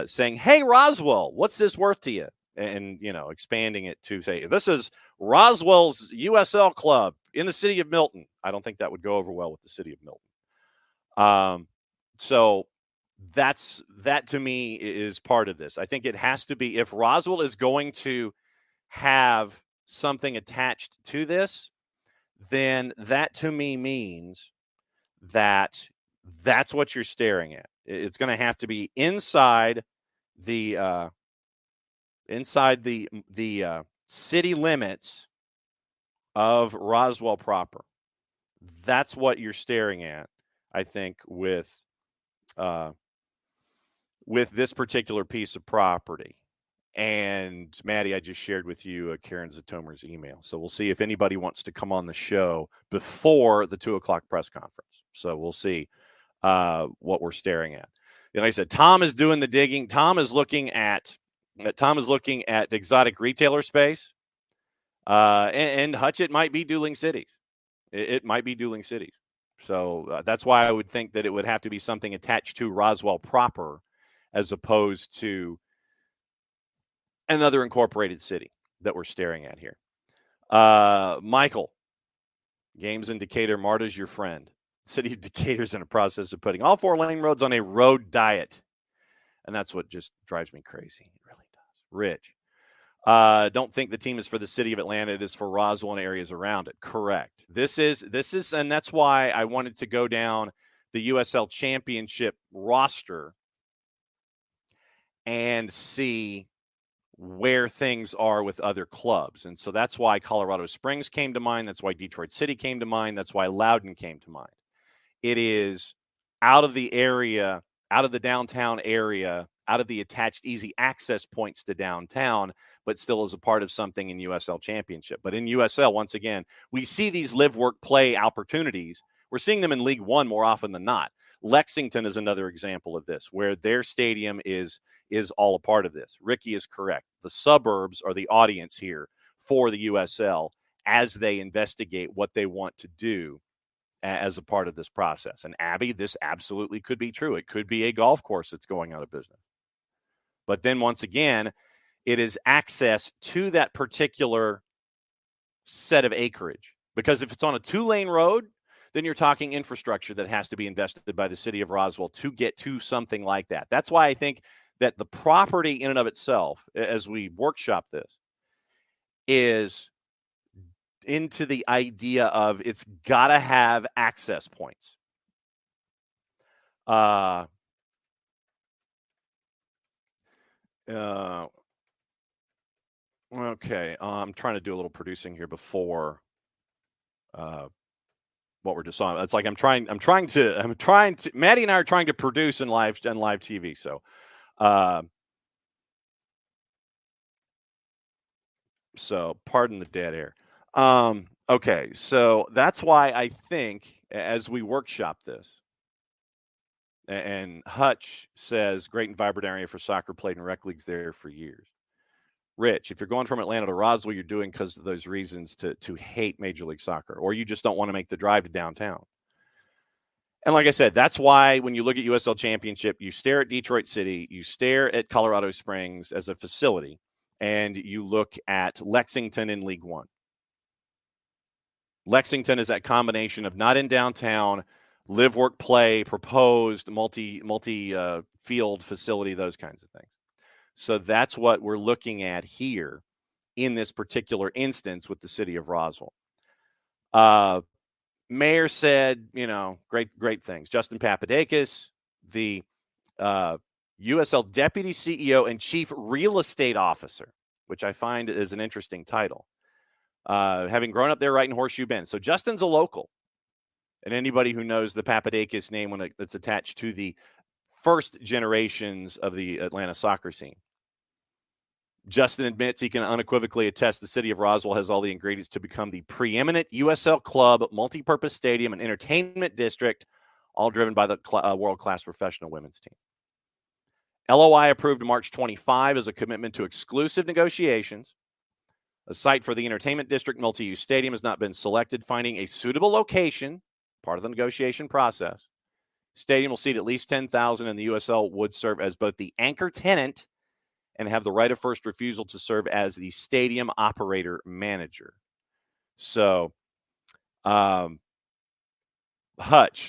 saying, hey, Roswell, what's this worth to you? And, expanding it to say, this is Roswell's USL club in the city of Milton. I don't think that would go over well with the city of Milton. So that to me is part of this. I think it has to be, if Roswell is going to have something attached to this, then that to me means that that's what you're staring at. It's going to have to be inside the city limits of Roswell proper. That's what you're staring at, I think, with this particular piece of property. And Maddie, I just shared with you Karen Zatomer's email. So we'll see if anybody wants to come on the show before the 2:00 press conference. So we'll see what we're staring at. And like I said, Tom is doing the digging. Tom is looking at exotic retailer space. And Hutch, it might be dueling cities. It might be dueling cities. So that's why I would think that it would have to be something attached to Roswell proper, as opposed to another incorporated city that we're staring at here. Michael, games in Decatur, Marta's your friend. City of Decatur's in a process of putting all 4 lane roads on a road diet. And that's what just drives me crazy. It really does. Rich, don't think the team is for the city of Atlanta. It is for Roswell and areas around it. Correct. This is, and that's why I wanted to go down the USL championship roster and see where things are with other clubs. And so that's why Colorado Springs came to mind. That's why Detroit City came to mind. That's why Loudoun came to mind. It is out of the area, out of the downtown area, out of the attached easy access points to downtown, but still is a part of something in USL championship. But in USL, once again, we see these live, work, play opportunities. We're seeing them in League One more often than not. Lexington is another example of this, where their stadium is all a part of this. Ricky is correct. The suburbs are the audience here for the USL as they investigate what they want to do as a part of this process. And Abby, this absolutely could be true. It could be a golf course that's going out of business. But then once again, it is access to that particular set of acreage. Because if it's on a 2-lane road, then you're talking infrastructure that has to be invested by the city of Roswell to get to something like that. That's why I think that the property in and of itself, as we workshop this, is into the idea of it's got to have access points. Okay, I'm trying to do a little producing here before what we're just on. It's like I'm trying to. Maddie and I are trying to produce in live TV. So pardon the dead air. Okay, so that's why I think as we workshop this, and Hutch says great and vibrant area for soccer, played in rec leagues there for years. Rich, if you're going from Atlanta to Roswell, you're doing because of those reasons to hate Major League Soccer, or you just don't want to make the drive to downtown. And like I said, that's why when you look at USL Championship, you stare at Detroit City, you stare at Colorado Springs as a facility, and you look at Lexington in League One. Lexington is that combination of not in downtown, live, work, play, proposed, multi-field facility, those kinds of things. So that's what we're looking at here in this particular instance with the city of Roswell. Mayor said, great things. Justin Papadakis, the USL Deputy CEO and Chief Real Estate Officer, which I find is an interesting title, having grown up there right in Horseshoe Bend. So Justin's a local. And anybody who knows the Papadakis name when it's attached to the first generations of the Atlanta soccer scene. Justin admits he can unequivocally attest the city of Roswell has all the ingredients to become the preeminent USL club, multi-purpose stadium, and entertainment district, all driven by the world-class professional women's team. LOI approved March 25 as a commitment to exclusive negotiations. A site for the entertainment district multi-use stadium has not been selected. Finding a suitable location, part of the negotiation process. Stadium will seat at least 10,000, and the USL would serve as both the anchor tenant and have the right of first refusal to serve as the stadium operator manager. So, Hutch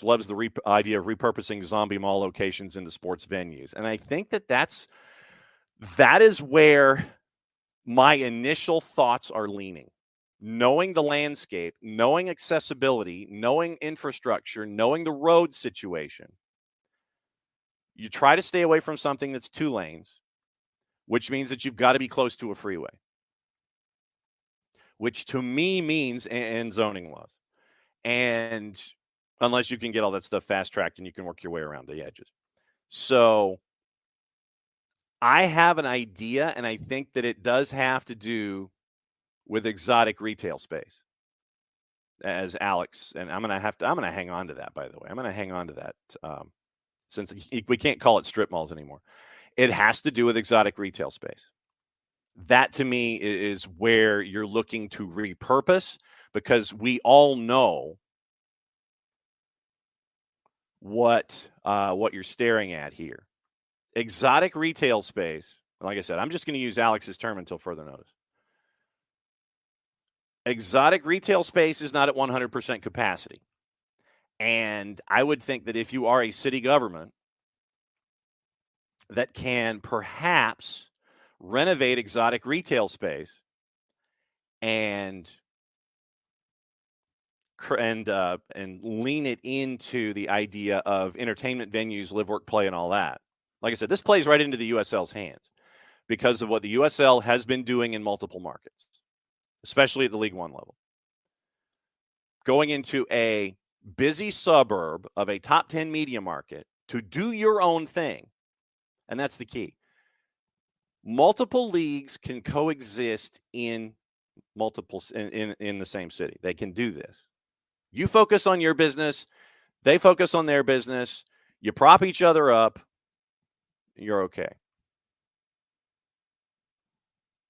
loves the idea of repurposing zombie mall locations into sports venues. And I think that is where my initial thoughts are leaning. Knowing the landscape, knowing accessibility, knowing infrastructure, knowing the road situation. You try to stay away from something that's 2 lanes, which means that you've got to be close to a freeway, which to me means and zoning laws. And unless you can get all that stuff fast-tracked and you can work your way around the edges. So I have an idea, and I think that it does have to do with exotic retail space. As Alex, and I'm going to hang on to that, by the way. I'm going to hang on to that since we can't call it strip malls anymore. It has to do with exotic retail space. That, to me, is where you're looking to repurpose, because we all know what you're staring at here. Exotic retail space, like I said, I'm just going to use Alex's term until further notice. Exotic retail space is not at 100% capacity. And I would think that if you are a city government that can perhaps renovate exotic retail space and lean it into the idea of entertainment venues, live, work, play, and all that. Like I said, this plays right into the USL's hands because of what the USL has been doing in multiple markets, especially at the League One level. Going into a busy suburb of a top 10 media market to do your own thing, and that's the key. Multiple leagues can coexist in in the same city. They can do this. You focus on your business, they focus on their business, you prop each other up, you're okay.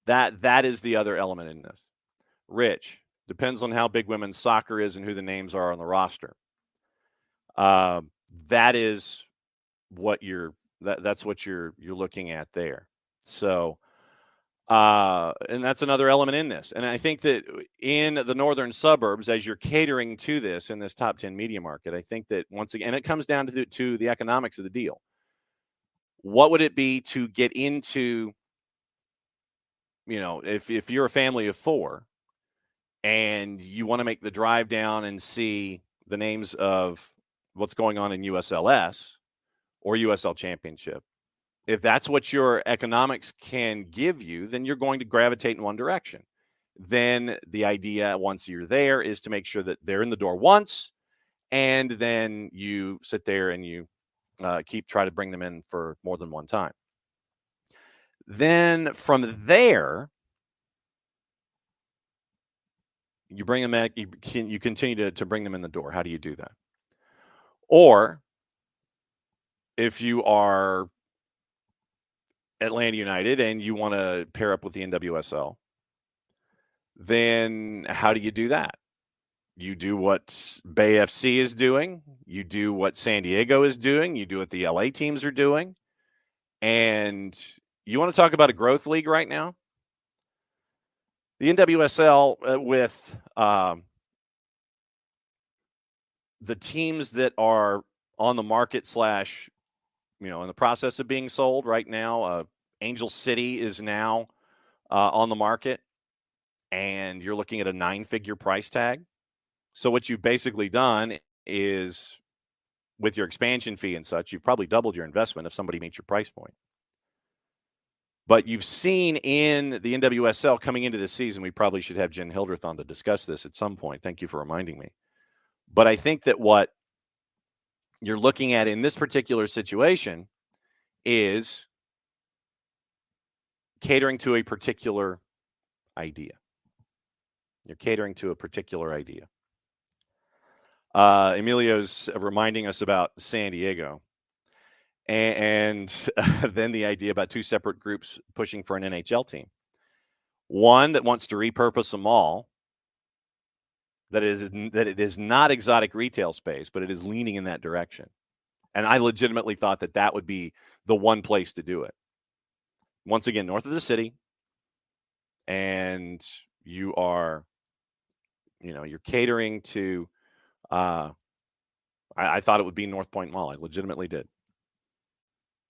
That is the other element in this. Rich, depends on how big women's soccer is and who the names are on the roster. That is what that's what you're looking at there. So And that's another element in this. And I think that in the northern suburbs, as you're catering to this in this top 10 media market, I think that once again, it comes down to the economics of the deal. What would it be to get into, if you're a family of 4 and you want to make the drive down and see the names of what's going on in USLS or USL Championship, if that's what your economics can give you, then you're going to gravitate in one direction. Then the idea, once you're there, is to make sure that they're in the door once, and then you sit there and you try to bring them in for more than one time. Then from there, you bring them back. You continue to bring them in the door. How do you do that? Or if you are Atlanta United and you want to pair up with the NWSL, then how do you do that? You do what Bay FC is doing. You do what San Diego is doing. You do what the LA teams are doing. And you want to talk about a growth league right now? The NWSL with the teams that are on the market in the process of being sold right now. Angel City is now on the market, and you're looking at a 9-figure price tag. So what you've basically done is, with your expansion fee and such, you've probably doubled your investment if somebody meets your price point. But you've seen in the NWSL coming into this season, we probably should have Jen Hildreth on to discuss this at some point. Thank you for reminding me. But I think that what you're looking at in this particular situation is catering to a particular idea. You're catering to a particular idea. Emilio's reminding us about San Diego. And then the idea about 2 separate groups pushing for an NHL team. One that wants to repurpose them all, that it is not exotic retail space, but it is leaning in that direction. And I legitimately thought that would be the one place to do it. Once again, north of the city, and you are, you're catering to, I thought it would be North Point Mall. I legitimately did.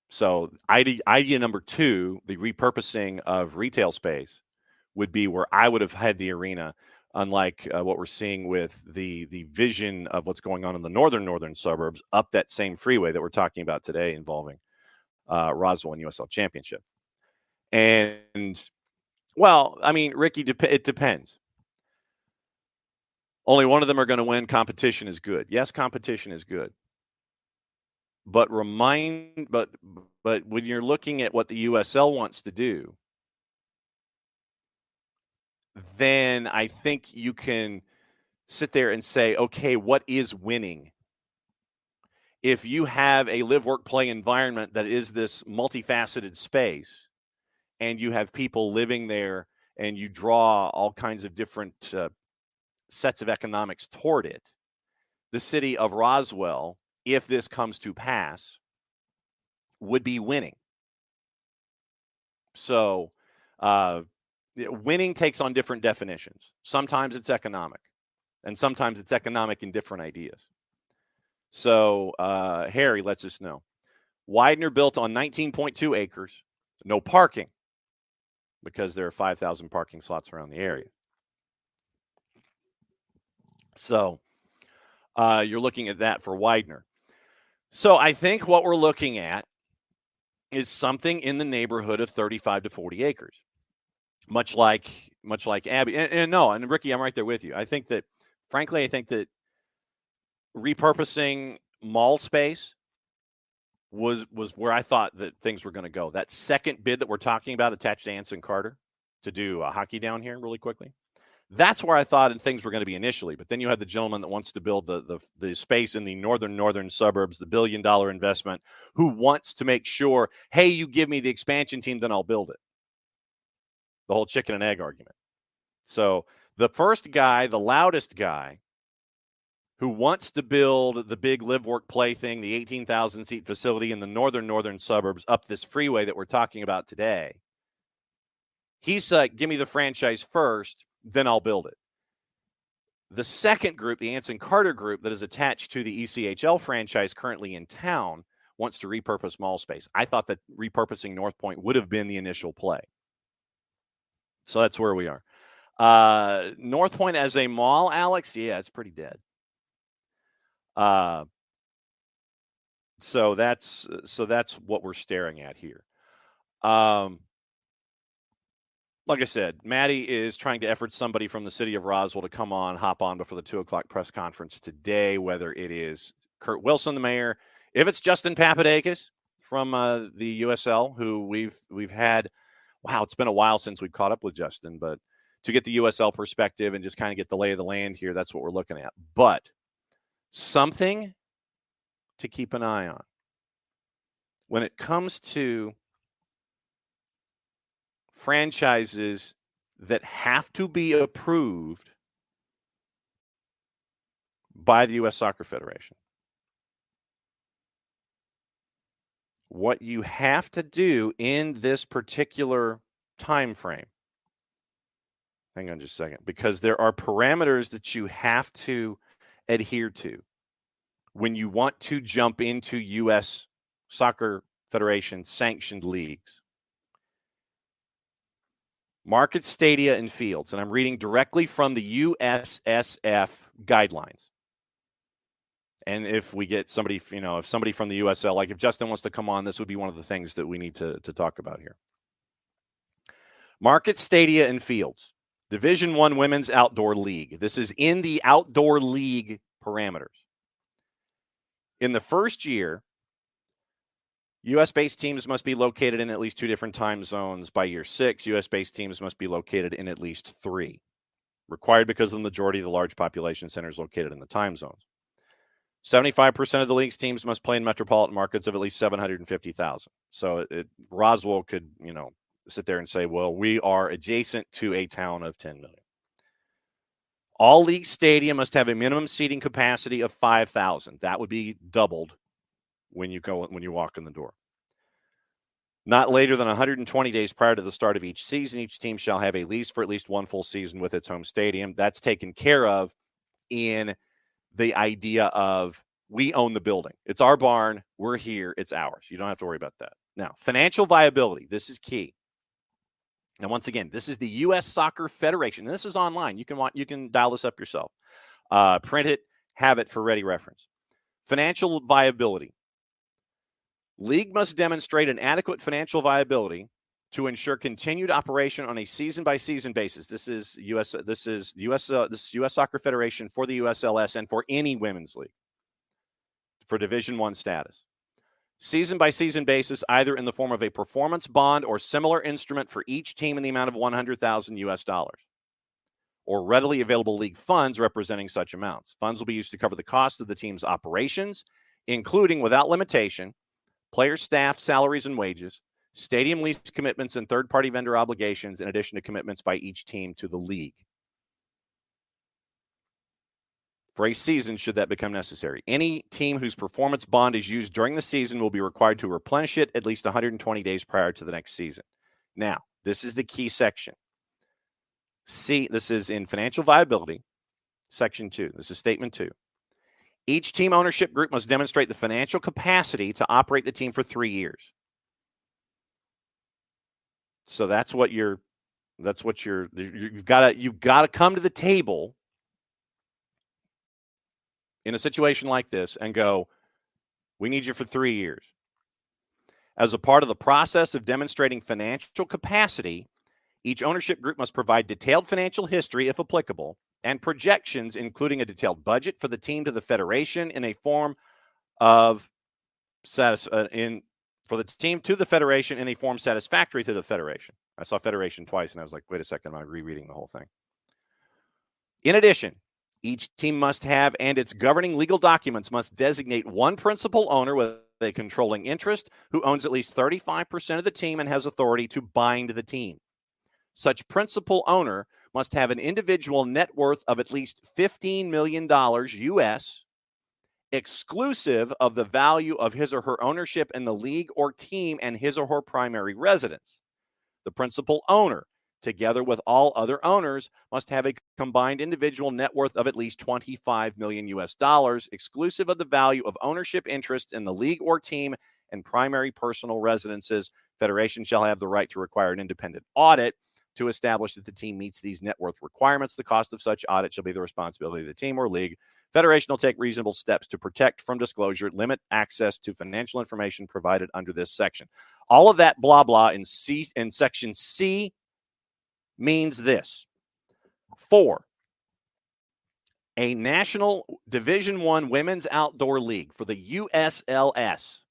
So idea number 2, the repurposing of retail space, would be where I would have had the arena, unlike what we're seeing with the vision of what's going on in the northern suburbs up that same freeway that we're talking about today, involving Roswell and USL Championship. And, well, I mean, Ricky, it depends. Only one of them are going to win. Competition is good. Yes, competition is good. But when you're looking at what the USL wants to do, then I think you can sit there and say, okay, what is winning? If you have a live, work, play environment that is this multifaceted space, and you have people living there, and you draw all kinds of different sets of economics toward it, the city of Roswell, if this comes to pass, would be winning. So winning takes on different definitions. Sometimes it's economic, and sometimes it's economic in different ideas. So Harry lets us know. Widener built on 19.2 acres, no parking, because there are 5,000 parking slots around the area. So you're looking at that for Widener. So I think what we're looking at is something in the neighborhood of 35 to 40 acres, much like Abby. And Ricky, I'm right there with you. I think that, frankly, repurposing mall space was where I thought that things were going to go. That second bid that we're talking about, attached to Anson Carter, to do hockey down here really quickly, that's where I thought things were going to be initially. But then you have the gentleman that wants to build the space in the northern suburbs, the $1 billion investment, who wants to make sure, hey, you give me the expansion team, then I'll build it. The whole chicken and egg argument. So the first guy, the loudest guy, who wants to build the big live, work, play thing, the 18,000 seat facility in the northern suburbs up this freeway that we're talking about today, He's give me the franchise first, then I'll build it. The second group, the Anson Carter group that is attached to the ECHL franchise currently in town, wants to repurpose mall space. I thought that repurposing North Point would have been the initial play. So that's where we are. North Point as a mall, Alex, yeah, it's pretty dead. So that's what we're staring at here. Like I said, Maddie is trying to effort somebody from the city of Roswell to hop on before the 2:00 press conference today, whether it is Kurt Wilson, the mayor, if it's Justin Papadakis from the USL, who we've had. Wow, it's been a while since we've caught up with Justin, but to get the USL perspective and just kind of get the lay of the land here, that's what we're looking at. But something to keep an eye on when it comes to franchises that have to be approved by the U.S. Soccer Federation. What you have to do in this particular time frame, hang on just a second, because there are parameters that you have to adhere to when you want to jump into U.S. Soccer Federation sanctioned leagues. Market stadia and fields, and I'm reading directly from the USSF guidelines. And if we get somebody, if somebody from the USL, like if Justin wants to come on, this would be one of the things that we need to talk about here. Market stadia and fields, Division I Women's Outdoor League. This is in the outdoor league parameters. In the first year, U.S.-based teams must be located in at least 2 different time zones. By year 6, U.S.-based teams must be located in at least 3. Required because of the majority of the large population centers located in the time zones. 75% of the league's teams must play in metropolitan markets of at least 750,000. So Roswell could, sit there and say, well, we are adjacent to a town of 10 million. All league stadium must have a minimum seating capacity of 5,000. That would be doubled when you walk in the door. Not later than 120 days prior to the start of each season, each team shall have a lease for at least one full season with its home stadium. That's taken care of in the idea of we own the building. It's our barn. We're here. It's ours. You don't have to worry about that. Now, financial viability. This is key. And once again, this is the U.S. Soccer Federation. And this is online. You can dial this up yourself. Print it. Have it for ready reference. Financial viability. League must demonstrate an adequate financial viability to ensure continued operation on a season-by-season basis. This is U.S. Soccer Federation for the USLS and for any women's league for Division I status. Season-by-season basis, either in the form of a performance bond or similar instrument for each team in the amount of $100,000 or readily available league funds representing such amounts. Funds will be used to cover the cost of the team's operations, including, without limitation, player, staff, salaries, and wages, stadium lease commitments, and third-party vendor obligations, in addition to commitments by each team to the league. For a season, should that become necessary. Any team whose performance bond is used during the season will be required to replenish it at least 120 days prior to the next season. Now, this is the key section. See, this is in financial viability, section 2. This is statement 2. Each team ownership group must demonstrate the financial capacity to operate the team for 3 years. So you've got to come to the table in a situation like this and go, we need you for 3 years. As a part of the process of demonstrating financial capacity, each ownership group must provide detailed financial history, if applicable, and projections, including a detailed budget for the team to the federation in a form of for the team to the federation in a form satisfactory to the federation. I saw federation twice, and I was like, wait a second, I'm rereading the whole thing. In addition, each team must have, and its governing legal documents must designate one principal owner with a controlling interest who owns at least 35% of the team and has authority to bind the team. Such principal owner must have an individual net worth of at least $15 million U.S., exclusive of the value of his or her ownership in the league or team and his or her primary residence. The principal owner together with all other owners, must have a combined individual net worth of at least 25 million US dollars, exclusive of the value of ownership interests in the league or team and primary personal residences. Federation shall have the right to require an independent audit to establish that the team meets these net worth requirements. The cost of such audit shall be the responsibility of the team or league. Federation will take reasonable steps to protect from disclosure, limit access to financial information provided under this section. All of that blah blah in section C means this. 4, a national Division I women's outdoor league for the USLS.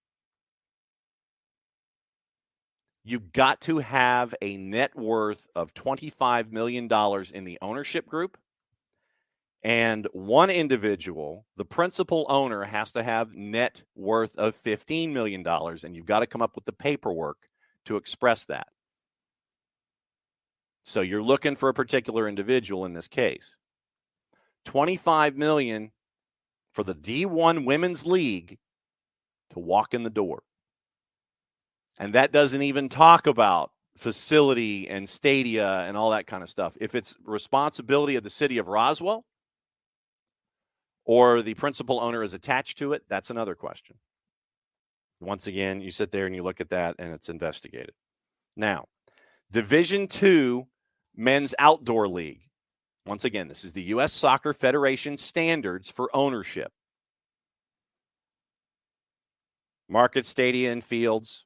You've got to have a net worth of $25 million in the ownership group. And one individual, the principal owner, has to have net worth of $15 million. And you've got to come up with the paperwork to express that. So you're looking for a particular individual in this case. $25 million for the D1 Women's League to walk in the door. And that doesn't even talk about facility and stadia and all that kind of stuff. If it's responsibility of the city of Roswell or the principal owner is attached to it, that's another question. Once again, you sit there and you look at that and it's investigated. Now, Division II Men's Outdoor League. Once again, this is the U.S. Soccer Federation standards for ownership. Market stadia and fields.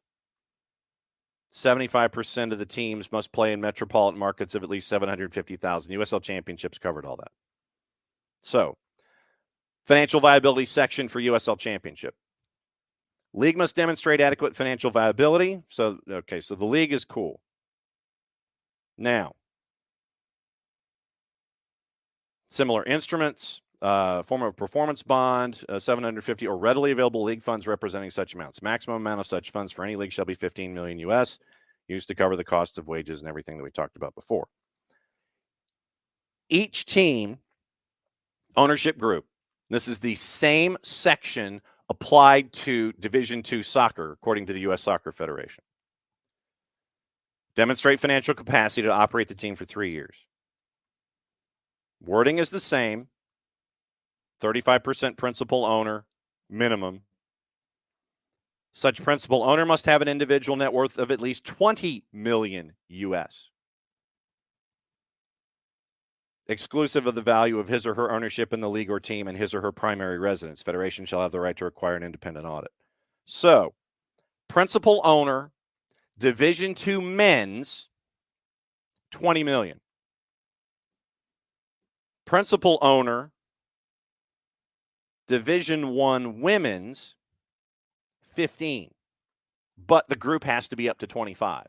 75% of the teams must play in metropolitan markets of at least 750,000. USL Championships covered all that. So, financial viability section for USL Championship. League must demonstrate adequate financial viability. So the league is cool. Now, similar instruments, form of performance bond, 750 or readily available league funds representing such amounts. Maximum amount of such funds for any league shall be 15 million US, used to cover the costs of wages and everything that we talked about before. Each team ownership group, this is the same section applied to Division II soccer, according to the U.S. Soccer Federation. Demonstrate financial capacity to operate the team for 3 years. Wording is the same. 35% principal owner minimum. Such principal owner must have an individual net worth of at least 20 million US, exclusive of the value of his or her ownership in the league or team and his or her primary residence. Federation shall have the right to require an independent audit. So, principal owner, Division II men's, 20 million. Principal owner, Division I women's, 15. But the group has to be up to 25.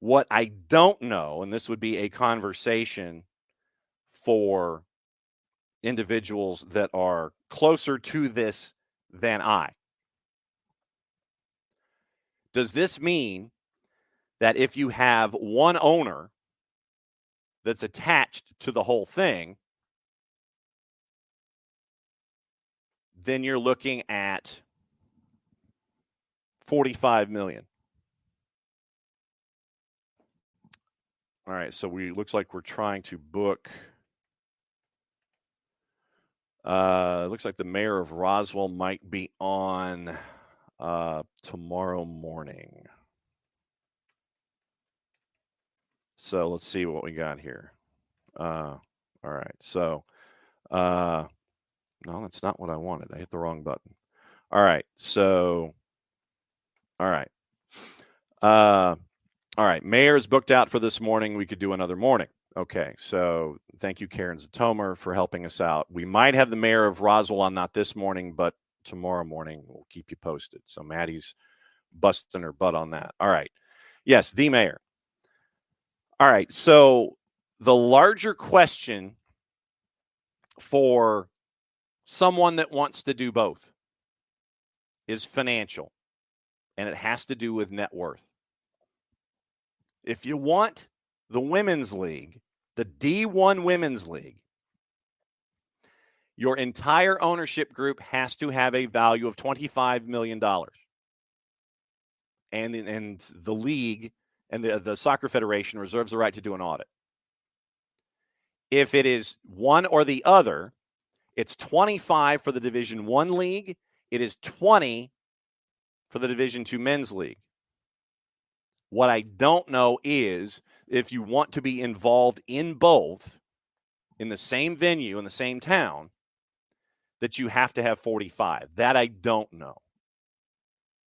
What I don't know, and this would be a conversation for individuals that are closer to this than I. Does this mean that if you have one owner that's attached to the whole thing, then you're looking at 45 million? All right, so looks like we're trying to book. Looks like the mayor of Roswell might be on tomorrow morning. So let's see what we got here. All right, so no, that's not what I wanted. I hit the wrong button. All right, so all right. All right, mayor is booked out for this morning. We could do another morning. Okay, so thank you, Karen Zatomer, for helping us out. We might have the mayor of Roswell on, not this morning, but tomorrow morning. We'll keep you posted. So Maddie's busting her butt on that. All right. Yes, the mayor. All right, so the larger question for someone that wants to do both is financial, and it has to do with net worth. If you want the women's league, the D1 women's league, your entire ownership group has to have a value of $25 million. And the league and the Soccer Federation reserves the right to do an audit. If it is one or the other, it's 25 for the Division I league. It is 20 for the Division II men's league. What I don't know is if you want to be involved in both in the same venue, in the same town, that you have to have 45. That I don't know.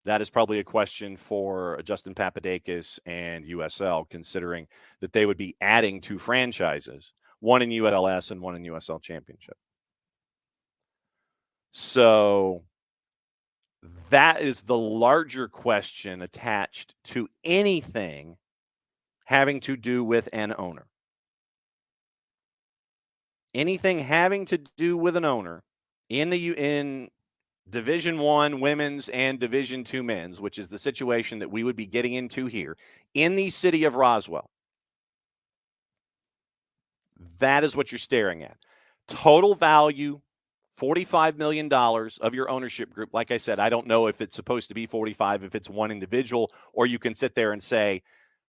That is probably a question for Justin Papadakis and USL, considering that they would be adding 2 franchises, one in ULS and one in USL Championship. So that is the larger question attached to anything having to do with an owner. Anything having to do with an owner in Division I women's and Division II men's, which is the situation that we would be getting into here in the city of Roswell. That is what you're staring at. Total value, $45 million of your ownership group. Like I said, I don't know if it's supposed to be 45, if it's one individual, or you can sit there and say,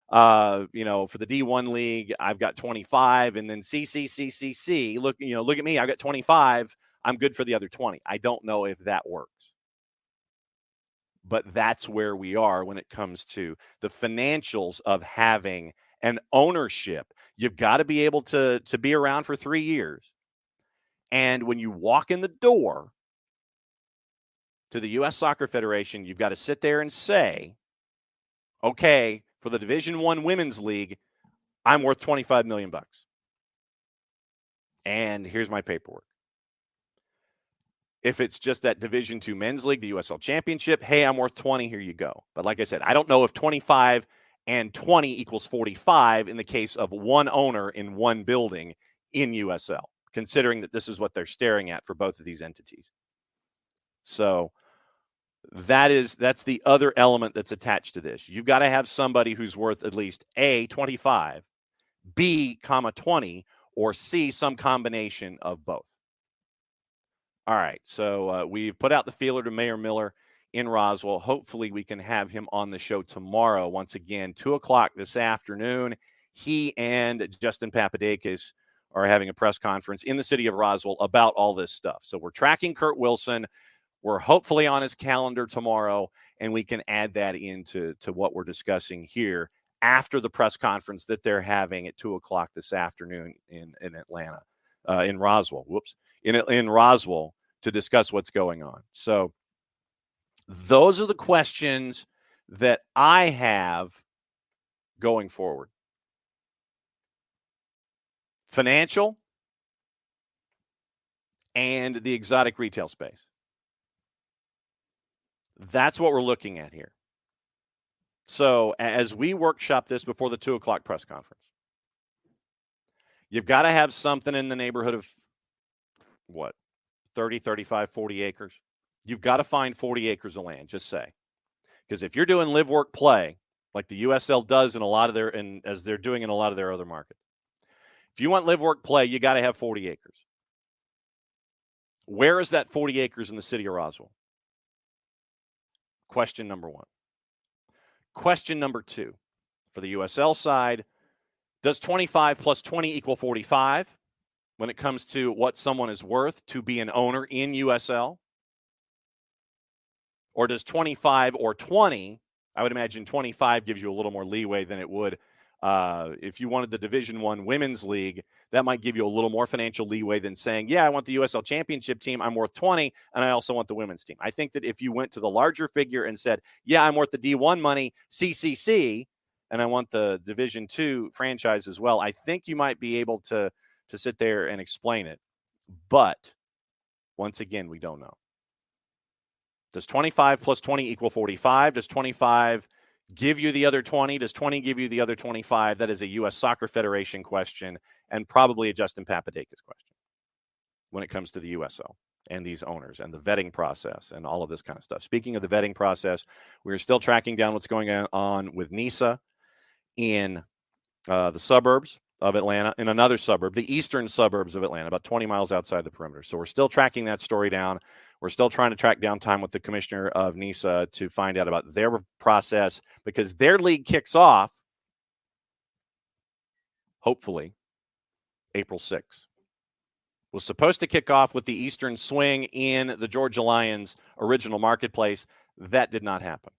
for the D1 league, I've got 25, and then CCCCC, look at me, I've got 25. I'm good for the other 20. I don't know if that works. But that's where we are when it comes to the financials of having an ownership. You've got to be able to be around for 3 years. And when you walk in the door to the U.S. Soccer Federation, you've got to sit there and say, okay, for the Division I Women's League, I'm worth $25 million. And here's my paperwork. If it's just that Division II Men's League, the USL Championship, hey, I'm worth 20, here you go. But like I said, I don't know if 25 and 20 equals 45 in the case of one owner in one building in USL, considering that this is what they're staring at for both of these entities. So that's the other element that's attached to this. You've got to have somebody who's worth at least A, 25, B, 20, or C, some combination of both. All right, so we've put out the feeler to Mayor Miller in Roswell. Hopefully we can have him on the show tomorrow. Once again, 2 o'clock this afternoon. He and Justin Papadakis are having a press conference in the city of Roswell about all this stuff. So we're tracking Kurt Wilson. We're hopefully on his calendar tomorrow, and we can add that into what we're discussing here after the press conference that they're having at 2 o'clock this afternoon in Atlanta, in Roswell. In Roswell, to discuss what's going on. So those are the questions that I have going forward. Financial and the exotic retail space. That's what we're looking at here. So as we workshop this before the 2 o'clock press conference, you've got to have something in the neighborhood of 30, 35, 40 acres. You've got to find 40 acres of land, just say. Because if you're doing live, work, play, like the USL does in a lot of as they're doing in a lot of their other markets, if you want live, work, play, you got to have 40 acres. Where is that 40 acres in the city of Roswell? Question number 1. Question number 2, for the USL side, does 25 plus 20 equal 45? When it comes to what someone is worth to be an owner in USL? Or does 25 or 20, I would imagine 25 gives you a little more leeway than it would if you wanted the Division I Women's League. That might give you a little more financial leeway than saying, yeah, I want the USL Championship team, I'm worth 20, and I also want the women's team. I think that if you went to the larger figure and said, yeah, I'm worth the D1 money, CCC, and I want the Division II franchise as well, I think you might be able to sit there and explain it. But once again, we don't know. Does 25 plus 20 equal 45? Does 25 give you the other 20? Does 20 give you the other 25? That is a U.S. Soccer Federation question and probably a Justin Papadakis question when it comes to the USL and these owners and the vetting process and all of this kind of stuff. Speaking of the vetting process, we're still tracking down what's going on with NISA in the suburbs of Atlanta, in another suburb, the eastern suburbs of Atlanta, about 20 miles outside the perimeter. So we're still tracking that story down. We're still trying to track down time with the commissioner of NISA to find out about their process, because their league kicks off hopefully, April 6th. Was supposed to kick off with the Eastern Swing in the Georgia Lions original marketplace. That did not happen.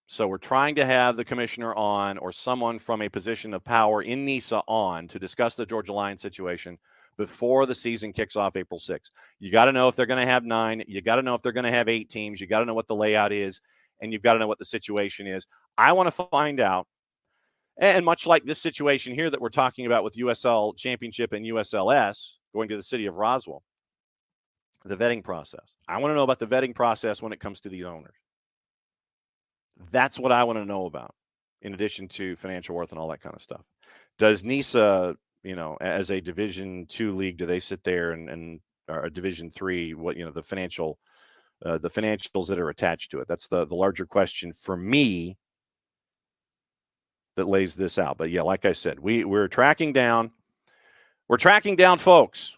So we're trying to have the commissioner on or someone from a position of power in NISA on to discuss the Georgia Lions situation before the season kicks off April 6th. You got to know if they're going to have 9. You got to know if they're going to have 8 teams. You got to know what the layout is, and you've got to know what the situation is. I want to find out. And much like this situation here that we're talking about with USL Championship and USLS going to the city of Roswell, the vetting process. I want to know about the vetting process when it comes to the owners. That's what I want to know about, in addition to financial worth and all that kind of stuff. Does NISA, as a Division II league, do they sit there and or a Division III, the financials that are attached to it? That's the larger question for me that lays this out. But yeah, like I said, we're tracking down. We're tracking down folks.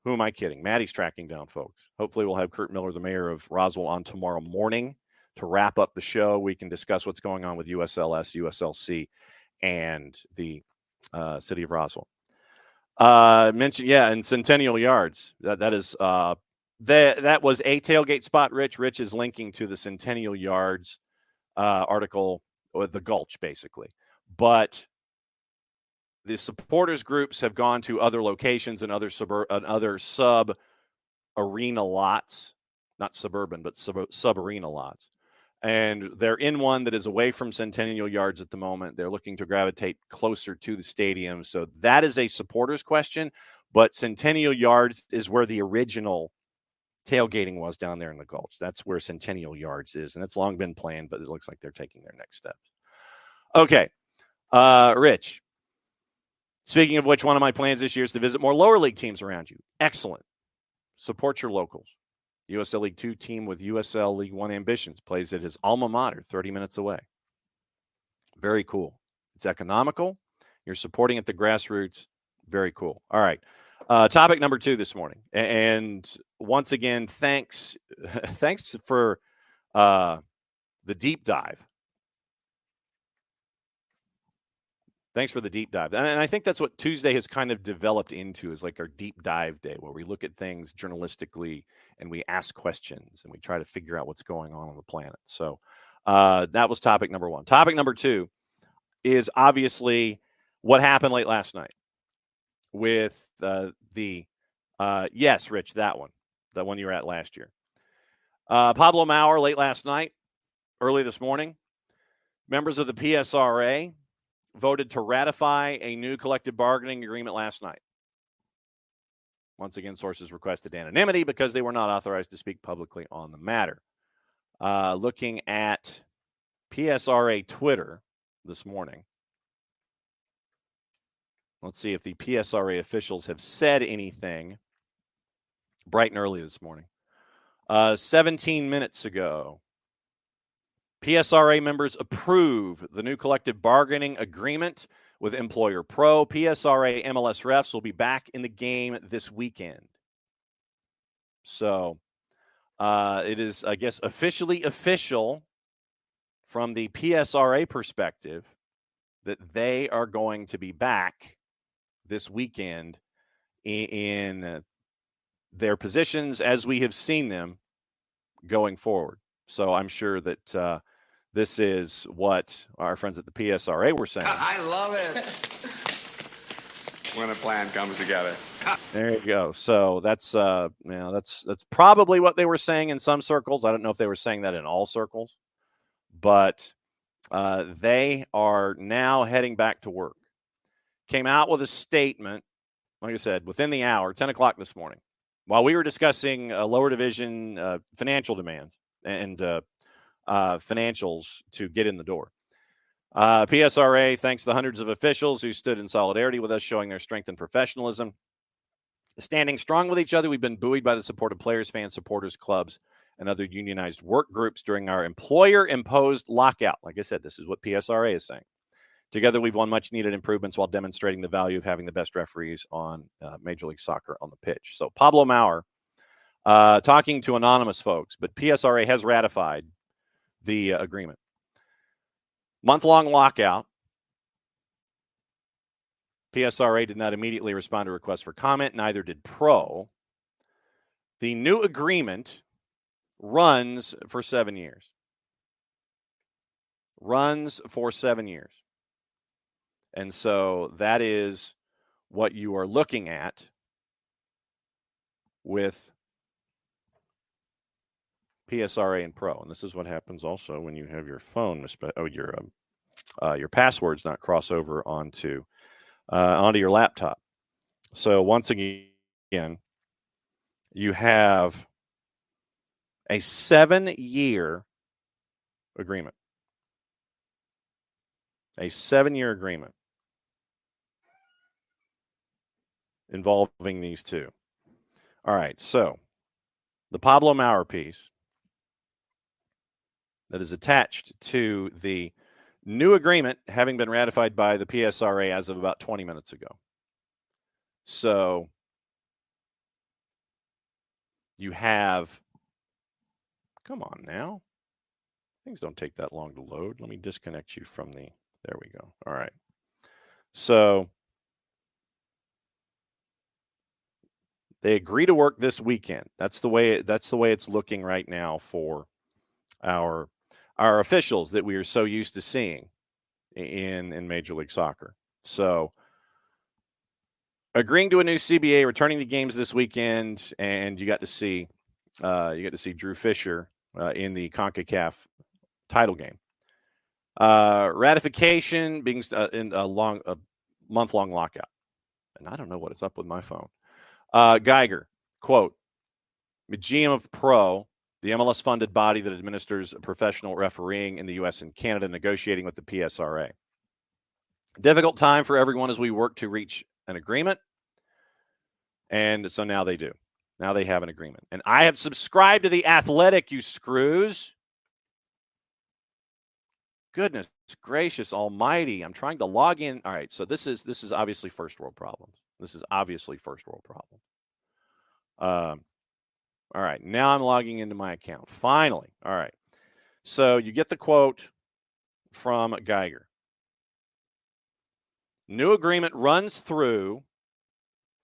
Who am I kidding? Maddie's tracking down folks. Hopefully we'll have Kurt Miller, the mayor of Roswell, on tomorrow morning to wrap up the show. We can discuss what's going on with USLS, USLC, and the city of Roswell. Mentioned, and Centennial Yards. That is that was a tailgate spot. Rich is linking to the Centennial Yards article, or the Gulch, basically. But the supporters groups have gone to other locations and other sub arena lots, not suburban, but sub arena lots. And they're in one that is away from Centennial Yards at the moment. They're looking to gravitate closer to the stadium. So that is a supporters question. But Centennial Yards is where the original tailgating was, down there in the Gulch. That's where Centennial Yards is. And it's long been planned, but it looks like they're taking their next steps. Okay. Rich, speaking of which, one of my plans this year is to visit more lower league teams around you. Excellent. Support your locals. USL League 2 team with USL League 1 ambitions plays at his alma mater 30 minutes away. Very cool. It's economical. You're supporting at the grassroots. Very cool. All right. Topic number 2 this morning. And once again, thanks for the deep dive. Thanks for the deep dive. And I think that's what Tuesday has kind of developed into, is like our deep dive day, where we look at things journalistically and we ask questions and we try to figure out what's going on the planet. So that was topic number 1. Topic number 2 is obviously what happened late last night with yes, Rich, that one you were at last year. Pablo Maurer late last night, early this morning, members of the PSRA voted to ratify a new collective bargaining agreement last night. Once again, sources requested anonymity because they were not authorized to speak publicly on the matter. Looking at PSRA Twitter this morning, let's see if the PSRA officials have said anything bright and early this morning. 17 minutes ago, PSRA members approve the new collective bargaining agreement with Employer Pro. PSRA MLS refs will be back in the game this weekend. So it is, I guess, officially official from the PSRA perspective that they are going to be back this weekend in their positions as we have seen them going forward. So I'm sure that this is what our friends at the PSRA were saying. I love it when a plan comes together. There you go. So that's probably what they were saying in some circles. I don't know if they were saying that in all circles, but they are now heading back to work. Came out with a statement, like I said, within the hour, 10 o'clock this morning, while we were discussing lower division financial demands and financials to get in the door. PSRA thanks the hundreds of officials who stood in solidarity with us, showing their strength and professionalism. Standing strong with each other, we've been buoyed by the support of players, fans, supporters, clubs, and other unionized work groups during our employer-imposed lockout. Like I said, this is what PSRA is saying. Together, we've won much-needed improvements while demonstrating the value of having the best referees on Major League Soccer on the pitch. So Pablo Maurer, talking to anonymous folks, but PSRA has ratified the agreement. Month-long lockout PSRA did not immediately respond to requests for comment. Neither did PRO. The new agreement runs for 7 years. Runs for 7 years. And so that is what you are looking at with PSRA and PRO. And this is what happens also when you have your phone, your passwords not cross over onto your laptop. So once again, you have a 7-year agreement. A 7-year agreement involving these two. All right, so the Pablo Maurer piece that is attached to the new agreement having been ratified by the PSRA as of about 20 minutes ago. So you have, come on now. Things don't take that long to load. Let me disconnect you from the, there we go. All right. So they agree to work this weekend. That's the way it's looking right now for our officials that we are so used to seeing in Major League Soccer. So agreeing to a new CBA, returning to games this weekend, and you got to see Drew Fisher in the CONCACAF title game. Ratification being in a month-long lockout. And I don't know what is up with my phone. Geiger, quote, Museum of Pro, the MLS-funded body that administers professional refereeing in the U.S. and Canada, negotiating with the PSRA. Difficult time for everyone as we work to reach an agreement. And so now they do. Now they have an agreement. And I have subscribed to The Athletic, you screws. Goodness gracious almighty. I'm trying to log in. All right, so this is obviously first world problems. All right, now I'm logging into my account. Finally. All right. So you get the quote from Geiger. New agreement runs through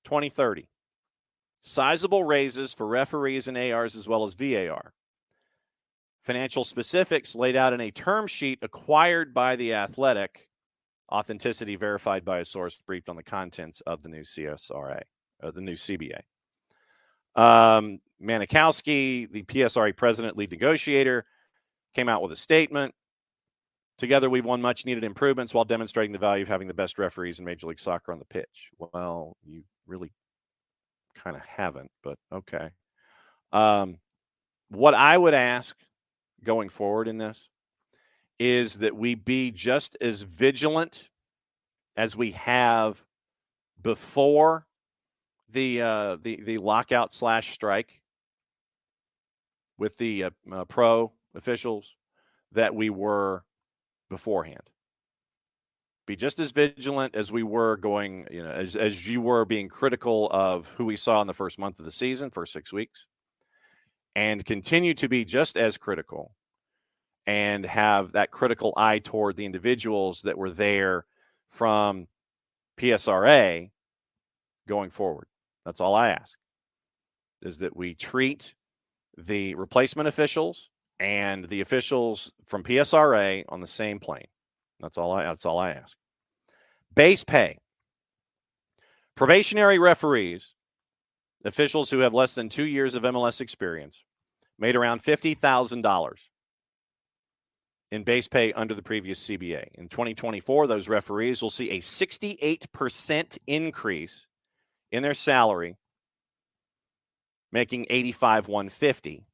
2030. Sizable raises for referees and ARs as well as VAR. Financial specifics laid out in a term sheet acquired by The Athletic. Authenticity verified by a source briefed on the contents of the new CSRA, the new CBA. Manikowski, the PSRA president, lead negotiator, came out with a statement. Together, we've won much-needed improvements while demonstrating the value of having the best referees in Major League Soccer on the pitch. Well, you really kind of haven't, but okay. What I would ask going forward in this is that we be just as vigilant as we have before the lockout / strike with the pro officials that we were beforehand. Be just as vigilant as we were going, as you were being critical of who we saw in the first month of the season, first 6 weeks, and continue to be just as critical and have that critical eye toward the individuals that were there from PSRA going forward. That's all I ask, is that we treat the replacement officials and the officials from PSRA on the same plane. That's all I ask. Base pay. Probationary referees, officials who have less than 2 years of MLS experience, made around $50,000 in base pay under the previous CBA. In 2024, those referees will see a 68% increase in their salary, making $85,150.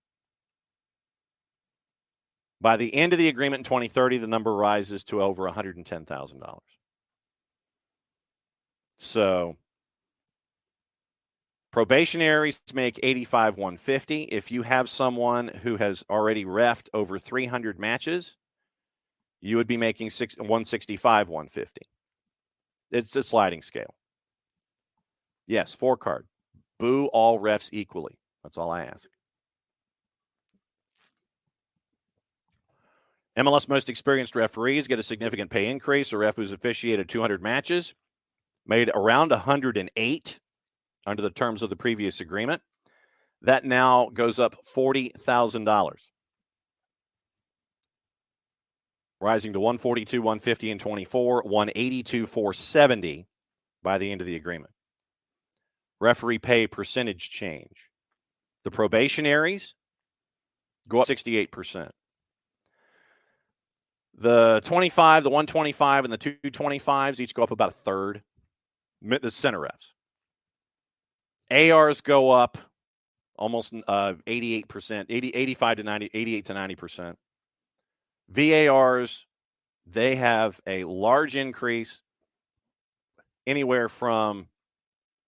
By the end of the agreement in 2030, the number rises to over $110,000. So probationaries make $85,150. If you have someone who has already reffed over 300 matches, you would be making $165,150. It's a sliding scale. Yes, 4-card. Boo all refs equally. That's all I ask. MLS most experienced referees get a significant pay increase. A ref who's officiated 200 matches made around 108 under the terms of the previous agreement. That now goes up $40,000, rising to 142, 150, and 24, 182, 470 by the end of the agreement. Referee pay percentage change. The probationaries go up 68%. The 25, the 125, and the 225s each go up about a third. The center refs. ARs go up almost 88%, 85 to 90, 88 to 90%. VARs, they have a large increase, anywhere from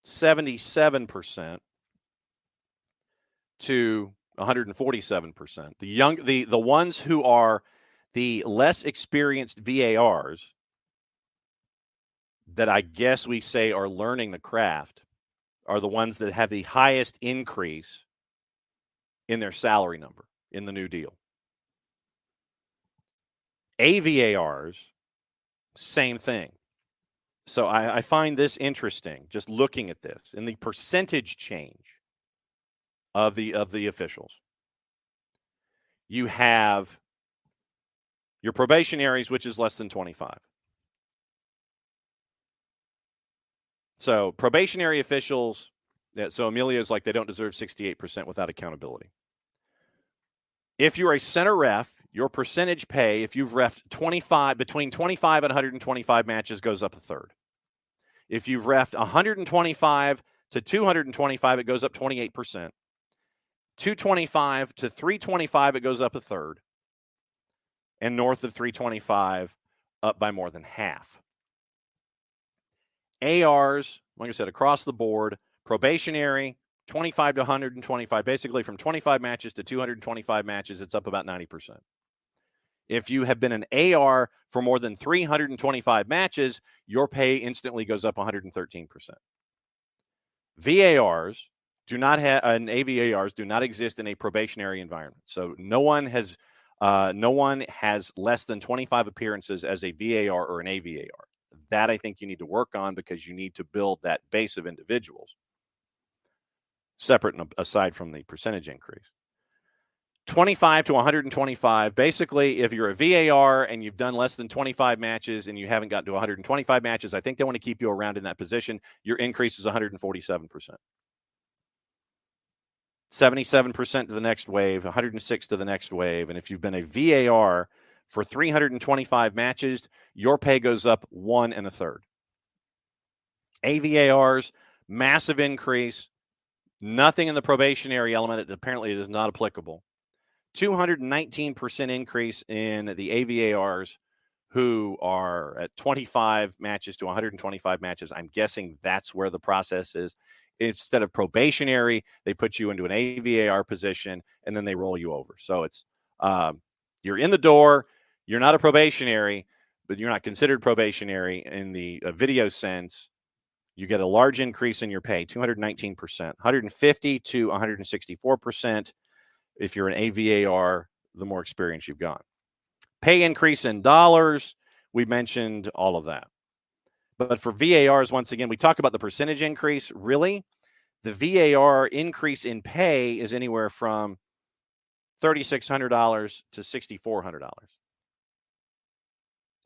77% to 147%. The ones who are the less experienced VARs that I guess we say are learning the craft are the ones that have the highest increase in their salary number in the new deal. AVARs, same thing. So I find this interesting, just looking at this, in the percentage change of the officials. You have your probationaries, which is less than 25. So probationary officials, so Amelia's like they don't deserve 68% without accountability. If you're a center ref, your percentage pay, if you've refed between 25 and 125 matches, goes up a third. If you've refed 125 to 225, it goes up 28%. 225 to 325, it goes up a third. And north of 325, up by more than half. ARs, like I said, across the board, probationary, 25 to 125, basically from 25 matches to 225 matches, it's up about 90%. If you have been an AR for more than 325 matches, your pay instantly goes up 113%. VARs do not have, and AVARs do not exist in a probationary environment. So no one has less than 25 appearances as a VAR or an AVAR. That I think you need to work on because you need to build that base of individuals, separate and aside from the percentage increase. 25 to 125, basically, if you're a VAR and you've done less than 25 matches and you haven't gotten to 125 matches, I think they want to keep you around in that position. Your increase is 147%. 77% to the next wave, 106 to the next wave. And if you've been a VAR for 325 matches, your pay goes up 1 1/3. AVARs, massive increase. Nothing in the probationary element. Apparently, it is not applicable. 219% increase in the AVARs who are at 25 matches to 125 matches. I'm guessing that's where the process is. Instead of probationary, they put you into an AVAR position, and then they roll you over. So it's you're in the door. You're not a probationary, but you're not considered probationary in the video sense. You get a large increase in your pay, 219%, 150 to 164%. If you're an AVAR, the more experience you've got. Pay increase in dollars, we mentioned all of that. But for VARs, once again, we talk about the percentage increase. Really, the VAR increase in pay is anywhere from $3,600 to $6,400.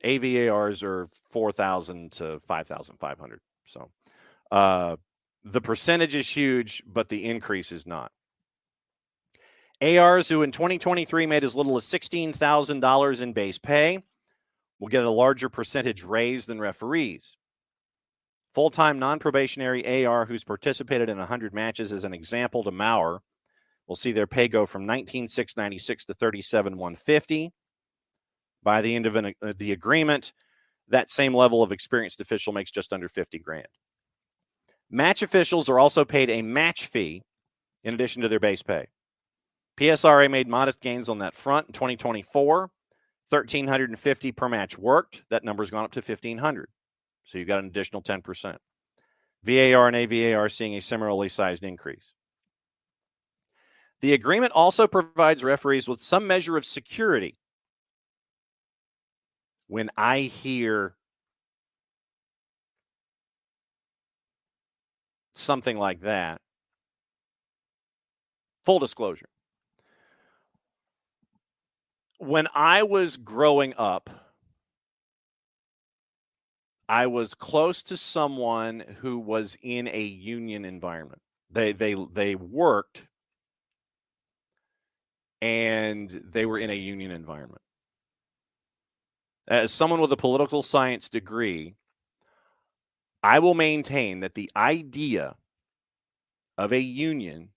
AVARs are $4,000 to $5,500. So the percentage is huge, but the increase is not. ARs who in 2023 made as little as $16,000 in base pay will get a larger percentage raise than referees. Full-time non-probationary AR who's participated in 100 matches, as an example to Maurer, will see their pay go from $19,696 to $37,150. By the end of the agreement, that same level of experienced official makes just under $50,000. Match officials are also paid a match fee in addition to their base pay. PSRA made modest gains on that front in 2024, $1,350 per match worked. That number's gone up to $1,500. So you've got an additional 10%. VAR and AVAR are seeing a similarly sized increase. The agreement also provides referees with some measure of security. When I hear something like that. Full disclosure. When I was growing up, I was close to someone who was in a union environment. They worked and they were in a union environment. As someone with a political science degree, I will maintain that the idea of a union,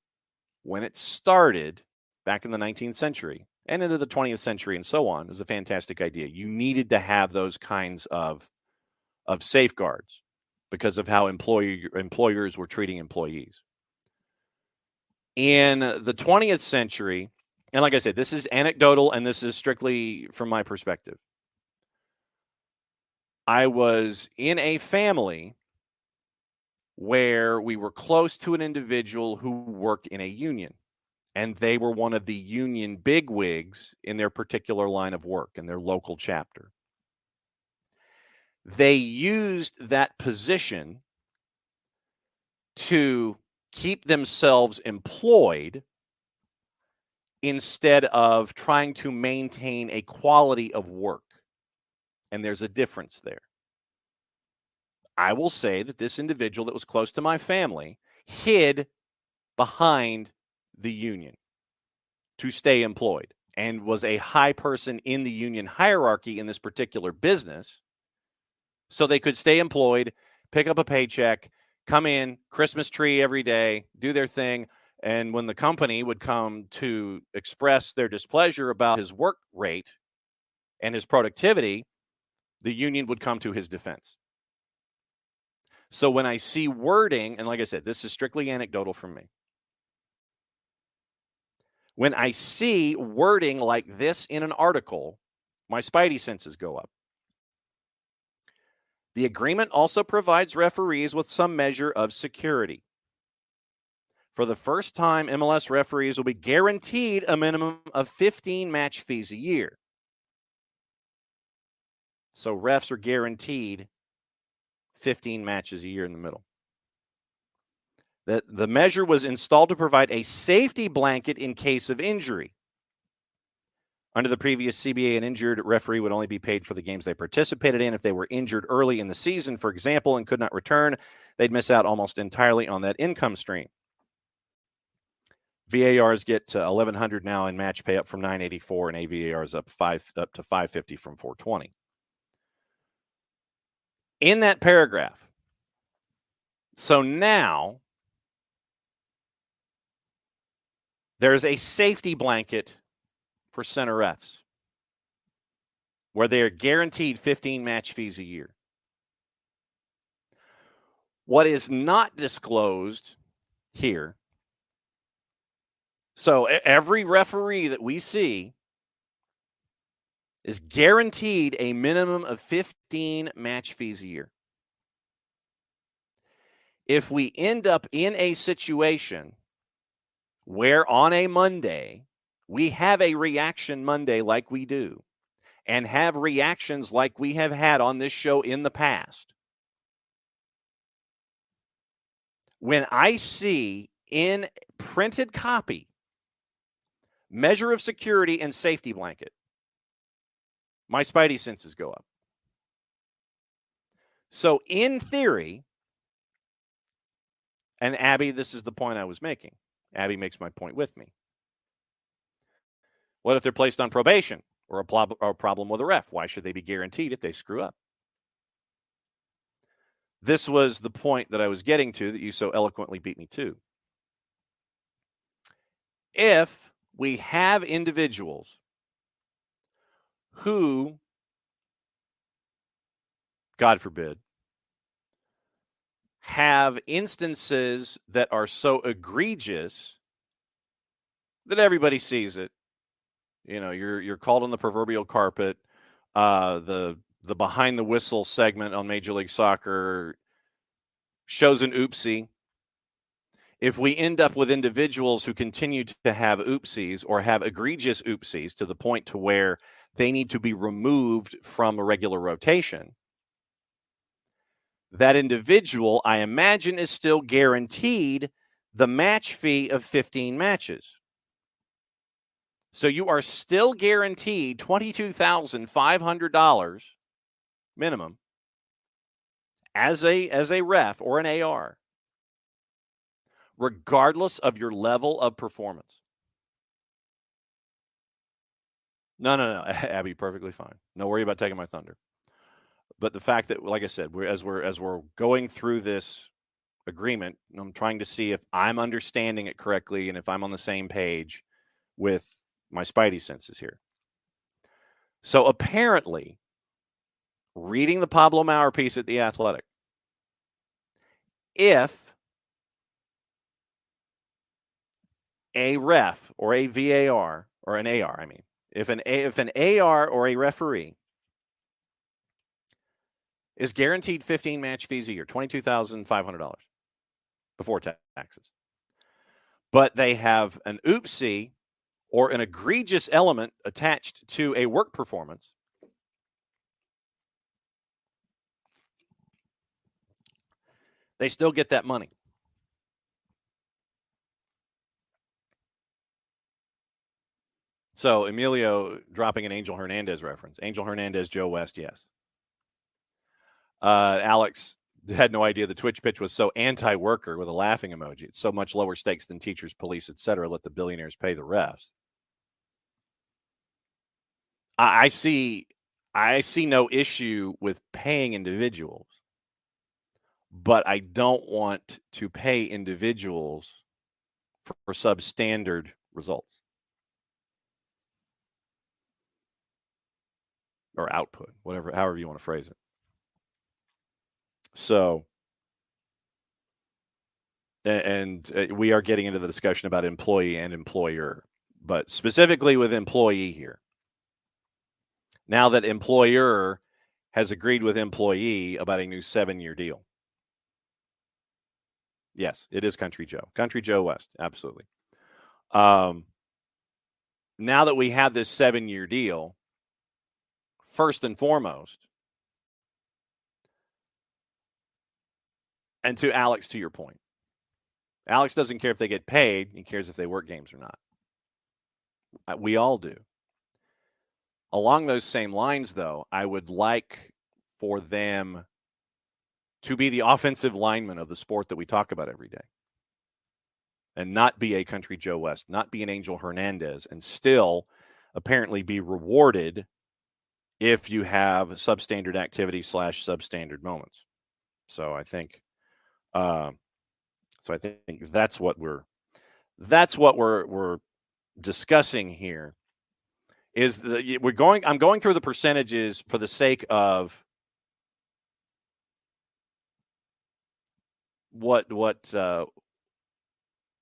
when it started back in the 19th century and into the 20th century and so on, is a fantastic idea. You needed to have those kinds of safeguards because of how employers were treating employees. In the 20th century, and like I said, this is anecdotal and this is strictly from my perspective. I was in a family where we were close to an individual who worked in a union, and they were one of the union bigwigs in their particular line of work, in their local chapter. They used that position to keep themselves employed instead of trying to maintain a quality of work. And there's a difference there. I will say that this individual that was close to my family hid behind the union to stay employed and was a high person in the union hierarchy in this particular business. So they could stay employed, pick up a paycheck, come in, Christmas tree every day, do their thing. And when the company would come to express their displeasure about his work rate and his productivity, the union would come to his defense. So when I see wording, and like I said, this is strictly anecdotal from me. When I see wording like this in an article, my spidey senses go up. The agreement also provides referees with some measure of security. For the first time, MLS referees will be guaranteed a minimum of 15 match fees a year. So refs are guaranteed 15 matches a year in the middle. The measure was installed to provide a safety blanket in case of injury. Under the previous CBA, an injured referee would only be paid for the games they participated in. If they were injured early in the season, for example, and could not return, they'd miss out almost entirely on that income stream. VARs get to $1,100 now in match pay, up from $984, and AVARs up to $550 from $420. In that paragraph, so now there's a safety blanket for center refs where they are guaranteed 15 match fees a year. What is not disclosed here, so every referee that we see is guaranteed a minimum of 15 match fees a year. If we end up in a situation where on a Monday we have a reaction Monday like we do, and have reactions like we have had on this show in the past, when I see in printed copy measure of security and safety blanket, my spidey senses go up. So in theory, and Abby, this is the point I was making. Abby makes my point with me. What if they're placed on probation or a problem with a ref? Why should they be guaranteed if they screw up? This was the point that I was getting to that you so eloquently beat me to. If we have individuals who, God forbid, have instances that are so egregious that everybody sees it, you know, you're called on the proverbial carpet. The behind the whistle segment on Major League Soccer shows an oopsie. If we end up with individuals who continue to have oopsies or have egregious oopsies to the point to where they need to be removed from a regular rotation, that individual, I imagine, is still guaranteed the match fee of 15 matches. So you are still guaranteed $22,500 minimum as a ref or an AR, regardless of your level of performance. No, Abby, perfectly fine. No worry about taking my thunder. But the fact that, like I said, as we're going through this agreement, I'm trying to see if I'm understanding it correctly and if I'm on the same page with my spidey senses here. So apparently, reading the Pablo Maurer piece at The Athletic, if a ref or a VAR or an AR, if an AR or a referee is guaranteed 15 match fees a year, $22,500 before taxes, but they have an oopsie or an egregious element attached to a work performance, they still get that money. So Emilio dropping an Angel Hernandez reference. Angel Hernandez, Joe West, yes. Alex had no idea the Twitch pitch was so anti-worker with a laughing emoji. It's so much lower stakes than teachers, police, etc. Let the billionaires pay the refs. I see no issue with paying individuals, but I don't want to pay individuals for substandard results or output, however you want to phrase it. So, and we are getting into the discussion about employee and employer, but specifically with employee here. Now that employer has agreed with employee about a new 7-year deal. Yes, it is Country Joe. Country Joe West, absolutely. Now that we have this 7-year deal, first and foremost, and to Alex, to your point, Alex doesn't care if they get paid. He cares if they work games or not. We all do. Along those same lines, though, I would like for them to be the offensive lineman of the sport that we talk about every day and not be a Country Joe West, not be an Angel Hernandez, and still apparently be rewarded if you have substandard activity / substandard moments. So I think that's what we're discussing here. I'm going through the percentages for the sake of what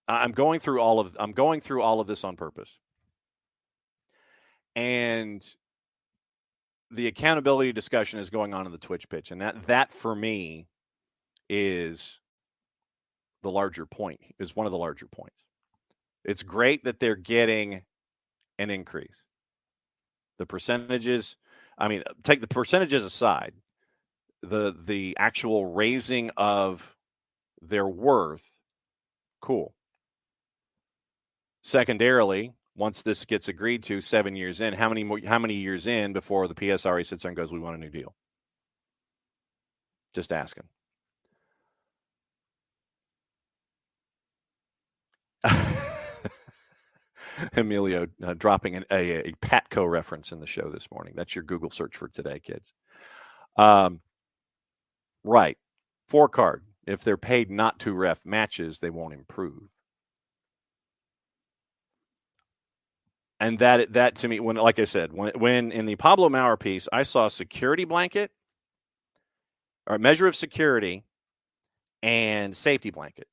I'm going through all of this on purpose. And the accountability discussion is going on in the Twitch pitch, and that for me is the larger point, is one of the larger points. It's great that they're getting an increase. The percentages, take the percentages aside, the actual raising of their worth, cool. Secondarily, once this gets agreed to 7 years in, how many years in before the PSRA sits there and goes, we want a new deal? Just asking. Emilio dropping a Patco reference in the show this morning. That's your Google search for today, kids. Right. 4-card. If they're paid not to ref matches, they won't improve. And that to me, when, like I said, when in the Pablo Maurer piece, I saw security blanket or measure of security and safety blanket.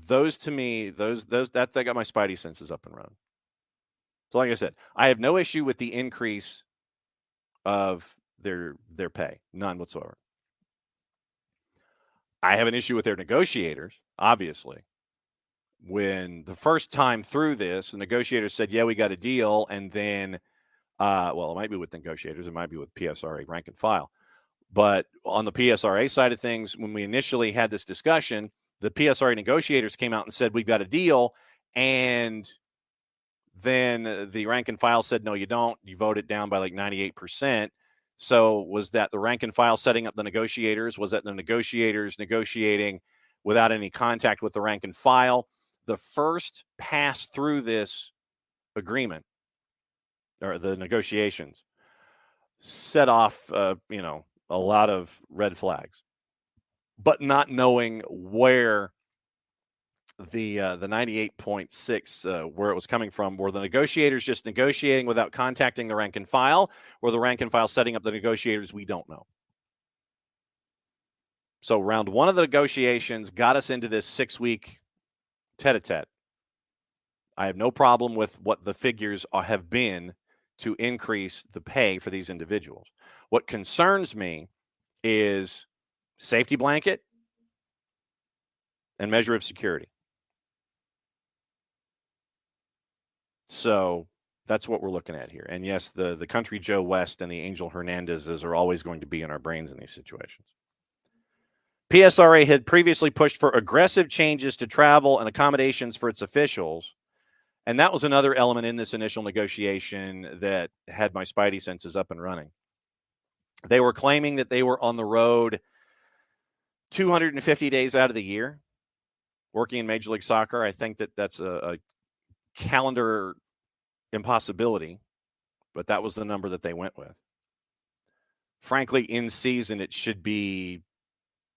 Those to me, that got my spidey senses up and running. So like I said, I have no issue with the increase of their pay, none whatsoever. I have an issue with their negotiators, obviously. When the first time through this, the negotiators said, yeah, we got a deal. And then, it might be with negotiators. It might be with PSRA rank and file. But on the PSRA side of things, when we initially had this discussion, the PSRA negotiators came out and said, we've got a deal. And then the rank and file said, no, you don't. You voted down by like 98%. So was that the rank and file setting up the negotiators? Was that the negotiators negotiating without any contact with the rank and file? The first pass through this agreement or the negotiations set off, a lot of red flags, but not knowing where the 98.6 where it was coming from. Were the negotiators just negotiating without contacting the rank and file, or the rank and file setting up the negotiators? We don't know. So round one of the negotiations got us into this 6-week tete-a-tete. I have no problem with what the figures have been to increase the pay for these individuals. What concerns me is safety blanket and measure of security. So that's what we're looking at here. And yes, the Country Joe West and the Angel Hernandezes are always going to be in our brains in these situations. PSRA had previously pushed for aggressive changes to travel and accommodations for its officials. And that was another element in this initial negotiation that had my spidey senses up and running. They were claiming that they were on the road 250 days out of the year working in Major League Soccer. I think that that's a calendar impossibility, but that was the number that they went with. Frankly, in season, it should be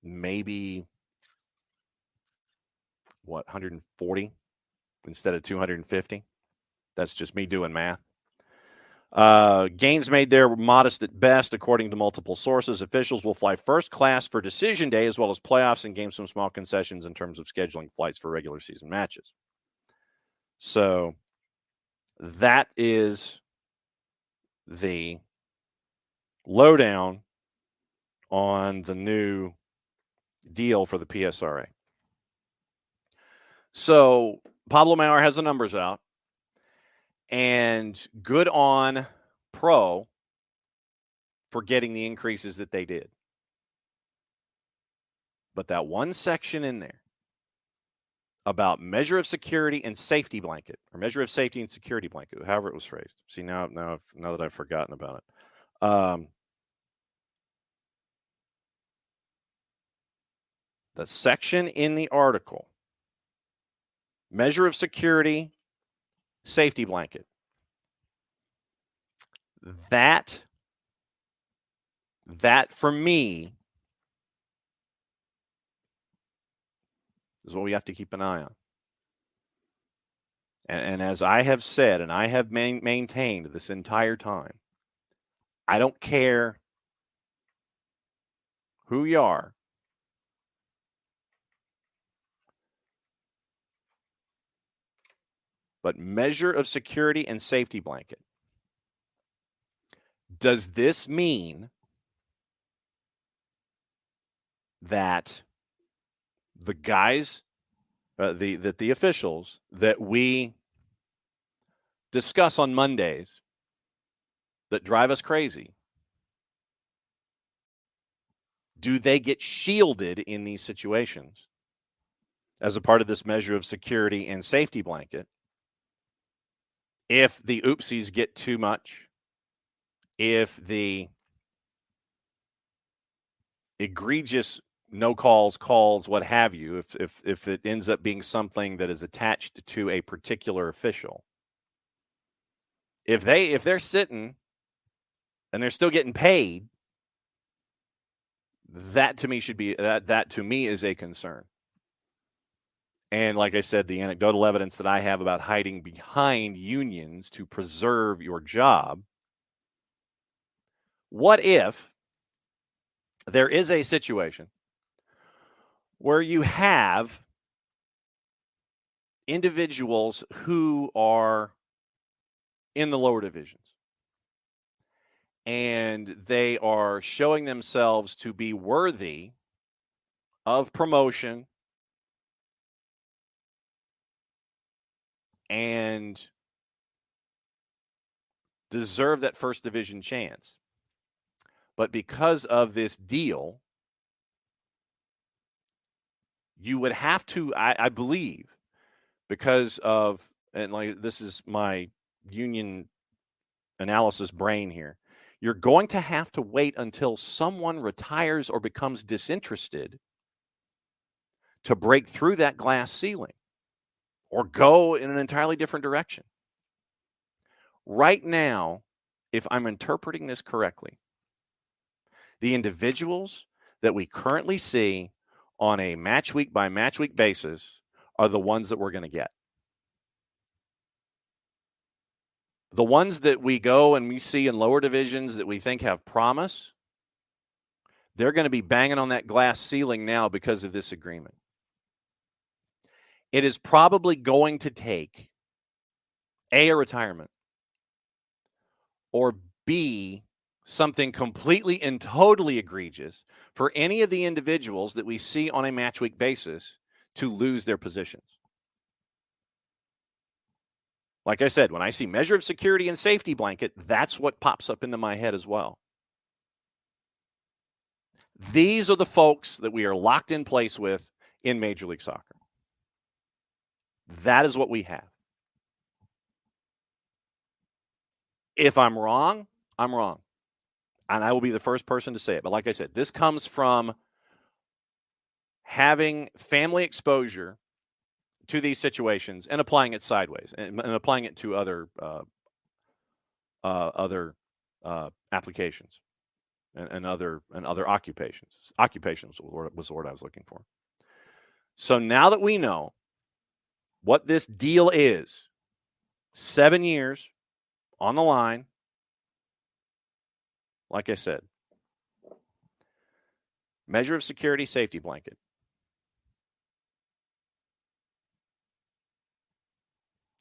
maybe 140 instead of 250. That's just me doing math. Gains made there were modest at best, according to multiple sources. Officials will fly first class for decision day, as well as playoffs and games from small concessions in terms of scheduling flights for regular season matches. So that is the lowdown on the new deal for the PSRA. So Pablo Maurer has the numbers out, and good on Pro for getting the increases that they did. But that one section in there about measure of security and safety blanket, or measure of safety and security blanket, however it was phrased. See, now that I've forgotten about it. The section in the article, measure of security, safety blanket. That for me is what we have to keep an eye on. And as I have said, and I have maintained this entire time, I don't care who you are. But measure of security and safety blanket. Does this mean that the guys, the officials that we discuss on Mondays that drive us crazy, do they get shielded in these situations as a part of this measure of security and safety blanket? If the oopsies get too much, if the egregious no calls, what have you, if it ends up being something that is attached to a particular official, if they're sitting and they're still getting paid, that to me should be that to me is a concern. And like I said, the anecdotal evidence that I have about hiding behind unions to preserve your job. What if there is a situation where you have individuals who are in the lower divisions and they are showing themselves to be worthy of promotion and deserve that first division chance, But because of this deal, you would have to, I believe, because of, and like this is my union analysis brain here, you're going to have to wait until someone retires or becomes disinterested to break through that glass ceiling or go in an entirely different direction. Right now, if I'm interpreting this correctly, the individuals that we currently see on a match week by match week basis are the ones that we're going to get. The ones that we go and we see in lower divisions that we think have promise, they're going to be banging on that glass ceiling now because of this agreement. It is probably going to take A, a retirement, or B, something completely and totally egregious for any of the individuals that we see on a match week basis to lose their positions. Like I said, when I see measure of security and safety blanket, that's what pops up into my head as well. These are the folks that we are locked in place with in Major League Soccer. That is what we have. If I'm wrong, I'm wrong. And I will be the first person to say it. But like I said, this comes from having family exposure to these situations and applying it sideways and applying it to other applications and other occupations. Occupations was the word I was looking for. So now that we know what this deal is, 7 years on the line, like I said, measure of security, safety blanket.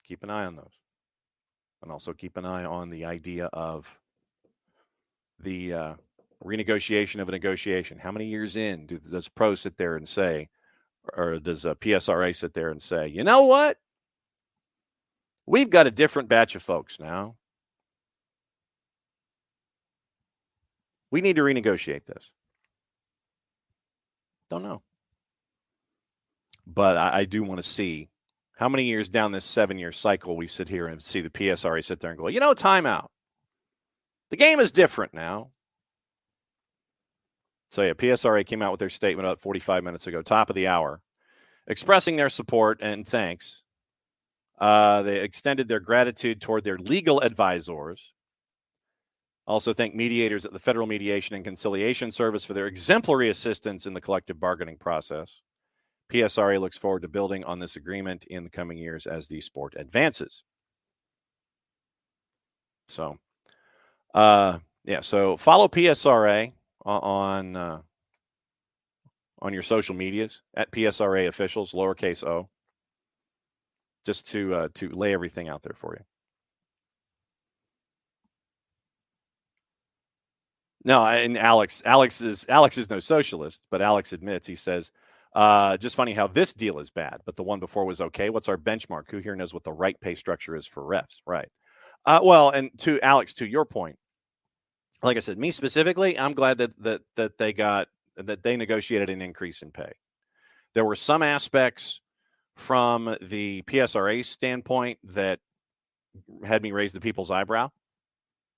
Keep an eye on those. And also keep an eye on the idea of the renegotiation of a negotiation. How many years in does PRO sit there and say, or does PSRA sit there and say, you know what? We've got a different batch of folks now. We need to renegotiate this. Don't know. But I do want to see how many years down this 7-year cycle we sit here and see the PSRA sit there and go, timeout. The game is different now. So, yeah, PSRA came out with their statement about 45 minutes ago, top of the hour, expressing their support and thanks. They extended their gratitude toward their legal advisors. Also thank mediators at the Federal Mediation and Conciliation Service for their exemplary assistance in the collective bargaining process. PSRA looks forward to building on this agreement in the coming years as the sport advances. So, so follow PSRA on your social medias at PSRA officials, lowercase o, just to lay everything out there for you. No, and Alex is no socialist, but Alex admits, he says, just funny how this deal is bad, but the one before was okay. What's our benchmark? Who here knows what the right pay structure is for refs? Right. Well, and to Alex, to your point, like I said, me specifically, I'm glad that they negotiated an increase in pay. There were some aspects from the PSRA standpoint that had me raise the people's eyebrow.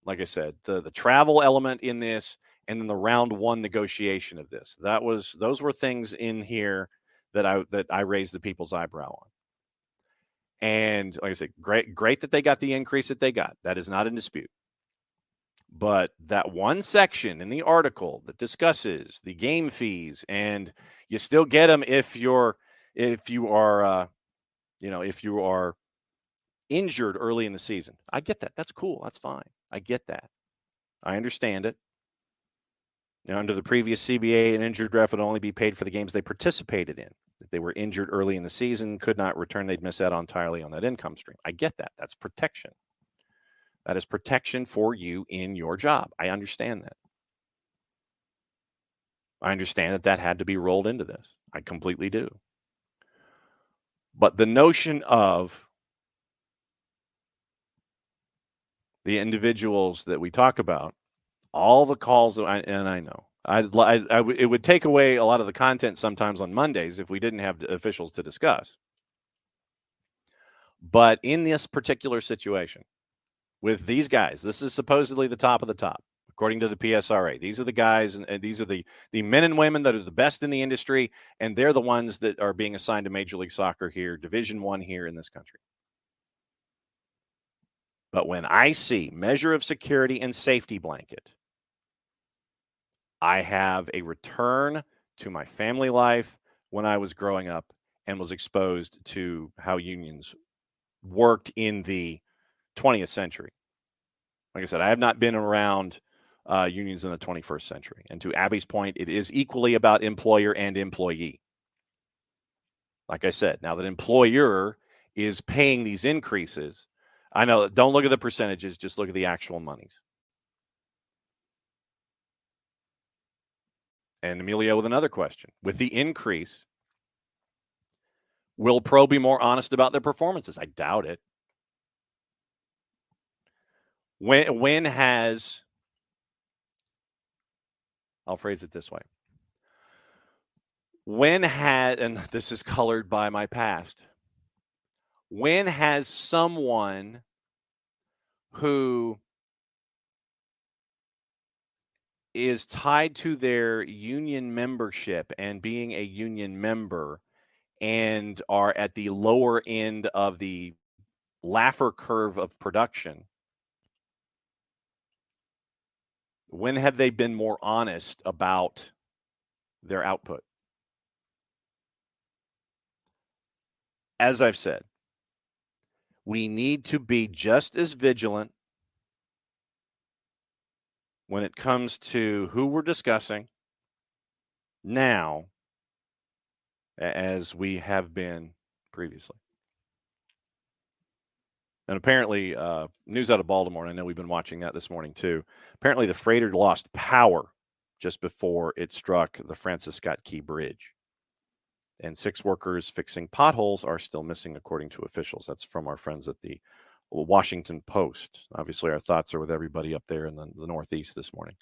Like I said, the travel element in this, and then the round one negotiation of this. Those were things in here that I raised the people's eyebrow on. And like I said, great that they got the increase that they got. That is not in dispute. But that one section in the article that discusses the game fees, and you still get them if you are injured early in the season. I get that. That's cool. That's fine. I get that. I understand it. Now, under the previous CBA, an injured ref would only be paid for the games they participated in. If they were injured early in the season, could not return, they'd miss out entirely on that income stream. I get that. That's protection. That is protection for you in your job. I understand that. I understand that had to be rolled into this. I completely do. But the notion of the individuals that we talk about all the calls, and I know it would take away a lot of the content sometimes on Mondays if we didn't have officials to discuss. But in this particular situation with these guys, this is supposedly the top of the top, according to the PSRA. These are the guys, and these are the men and women that are the best in the industry, and they're the ones that are being assigned to Major League Soccer here, Division I here in this country. But when I see measure of security and safety blanket, I have a return to my family life when I was growing up and was exposed to how unions worked in the 20th century. Like I said, I have not been around unions in the 21st century. And to Abby's point, it is equally about employer and employee. Like I said, now that employer is paying these increases, I know, don't look at the percentages, just look at the actual monies. And Emilio with another question. With the increase, will Pro be more honest about their performances? I doubt it. When has, I'll phrase it this way. When had, and this is colored by my past, when has someone who is tied to their union membership and being a union member and are at the lower end of the Laffer curve of production, when have they been more honest about their output? As I've said, we need to be just as vigilant when it comes to who we're discussing now as we have been previously. And apparently, news out of Baltimore, and I know we've been watching that this morning too. Apparently, the freighter lost power just before it struck the Francis Scott Key Bridge. And 6 workers fixing potholes are still missing, according to officials. That's from our friends at the Washington Post. Obviously, our thoughts are with everybody up there in the Northeast this morning.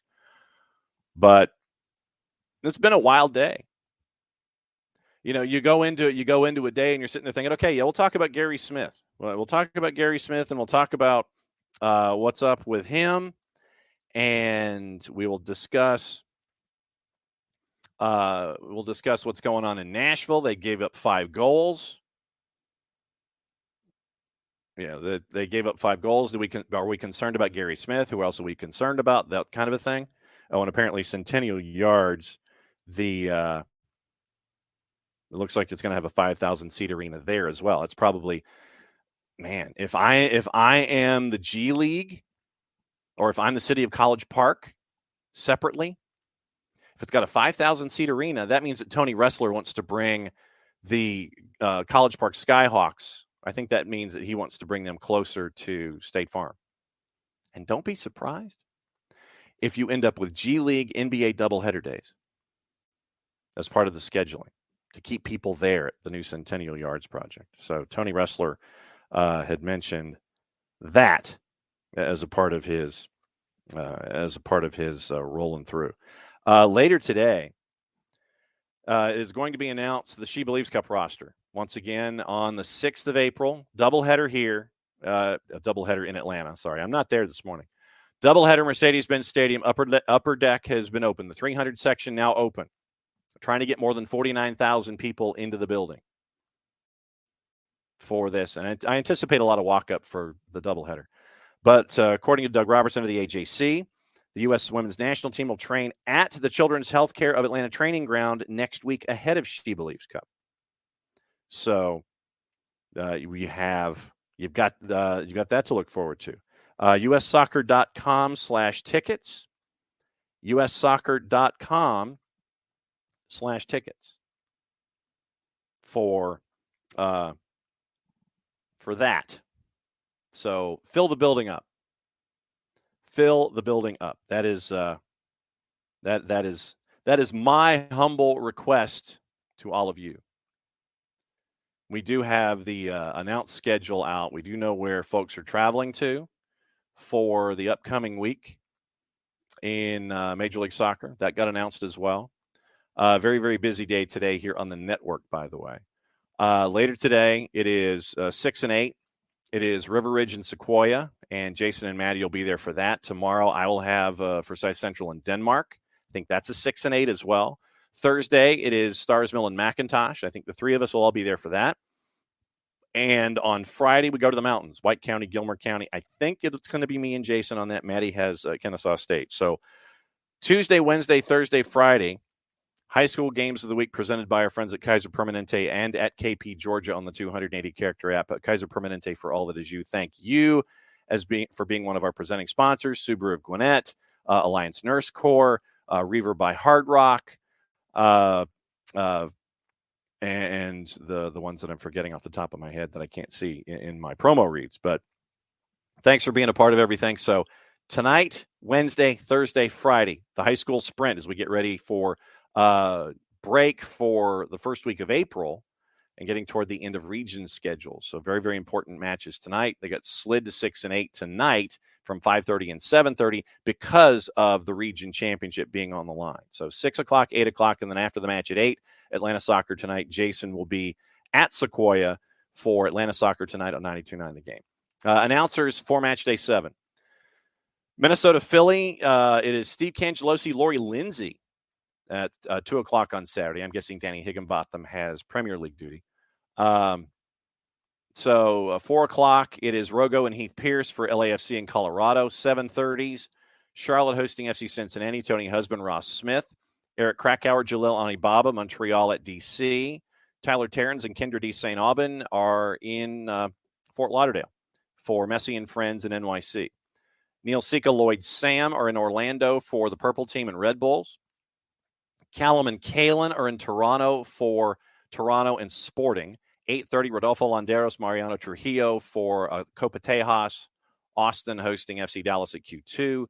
But it's been a wild day. You know, you go into a day and you're sitting there thinking, okay, yeah, we'll talk about Gary Smith. We'll talk about Gary Smith, and we'll talk about what's up with him, and we will discuss what's going on in Nashville. They gave up 5 goals. Yeah, they gave up 5 goals. Are we concerned about Gary Smith? Who else are we concerned about? That kind of a thing. Oh, and apparently Centennial Yards, it looks like it's going to have a 5,000 seat arena there as well. It's probably, man, if I am the G League, or if I'm the city of College Park separately, if it's got a 5,000 seat arena, that means that Tony Ressler wants to bring the College Park Skyhawks. I think that means that he wants to bring them closer to State Farm. And don't be surprised if you end up with G League NBA doubleheader days as part of the scheduling to keep people there at the new Centennial Yards project. So Tony Ressler had mentioned that as a part of his rolling through. Later today is going to be announced the She Believes Cup roster once again on the 6th of April. Doubleheader here, a doubleheader in Atlanta. Sorry, I'm not there this morning. Doubleheader Mercedes-Benz Stadium. Upper deck has been open. The 300 section now open. Trying to get more than 49,000 people into the building for this. And I anticipate a lot of walk-up for the doubleheader. But according to Doug Robertson of the AJC, the U.S. Women's National Team will train at the Children's Healthcare of Atlanta Training Ground next week ahead of She Believes Cup. So you've got that to look forward to. USsoccer.com/tickets. USsoccer.com/tickets for that. So fill the building up. Fill the building up. That is my humble request to all of you. We do have the announced schedule out. We do know where folks are traveling to for the upcoming week. in Major League Soccer. That got announced as well. Very, very busy day today here on the network, by the way. Later today, it is 6 and 8. It is River Ridge and Sequoia, and Jason and Maddie will be there for that. Tomorrow, I will have Forsyth Central in Denmark. I think that's a 6 and 8 as well. Thursday, it is Stars Mill and McIntosh. I think the three of us will all be there for that. And on Friday, we go to the mountains, White County, Gilmer County. I think it's going to be me and Jason on that. Maddie has Kennesaw State. So Tuesday, Wednesday, Thursday, Friday, high school games of the week presented by our friends at Kaiser Permanente and at KP Georgia on the 280 character app. Kaiser Permanente, for all that is you. Thank you for being one of our presenting sponsors. Subaru of Gwinnett, Alliance Nurse Corps, Reaver by Hard Rock, and the ones that I'm forgetting off the top of my head that I can't see in my promo reads. But thanks for being a part of everything. So tonight, Wednesday, Thursday, Friday, the high school sprint as we get ready for break for the first week of April and getting toward the end of region schedule. So very, very important matches tonight. They got slid to 6 and 8 tonight from 5:30 and 7:30 because of the region championship being on the line. So 6 o'clock, 8 o'clock, and then after the match at 8, Atlanta Soccer tonight. Jason will be at Sequoia for Atlanta Soccer tonight on 92.9 The Game. Announcers for match day 7. Minnesota Philly, it is Steve Cangelosi, Lori Lindsay at 2 o'clock on Saturday. I'm guessing Danny Higginbotham has Premier League duty. So 4 o'clock, it is Rogo and Heath Pierce for LAFC in Colorado. 7:30s, Charlotte hosting FC Cincinnati, Tony Husband, Ross Smith. Eric Krakauer, Jalil Anibaba, Montreal at DC. Tyler Terrens and Kendra D. St. Aubin are in Fort Lauderdale for Messi and Friends in NYC. Neil Sika, Lloyd Sam are in Orlando for the Purple Team and Red Bulls. Callum and Kalen are in Toronto for Toronto and Sporting. 8:30, Rodolfo Landeros, Mariano Trujillo for Copa Tejas. Austin hosting FC Dallas at Q2.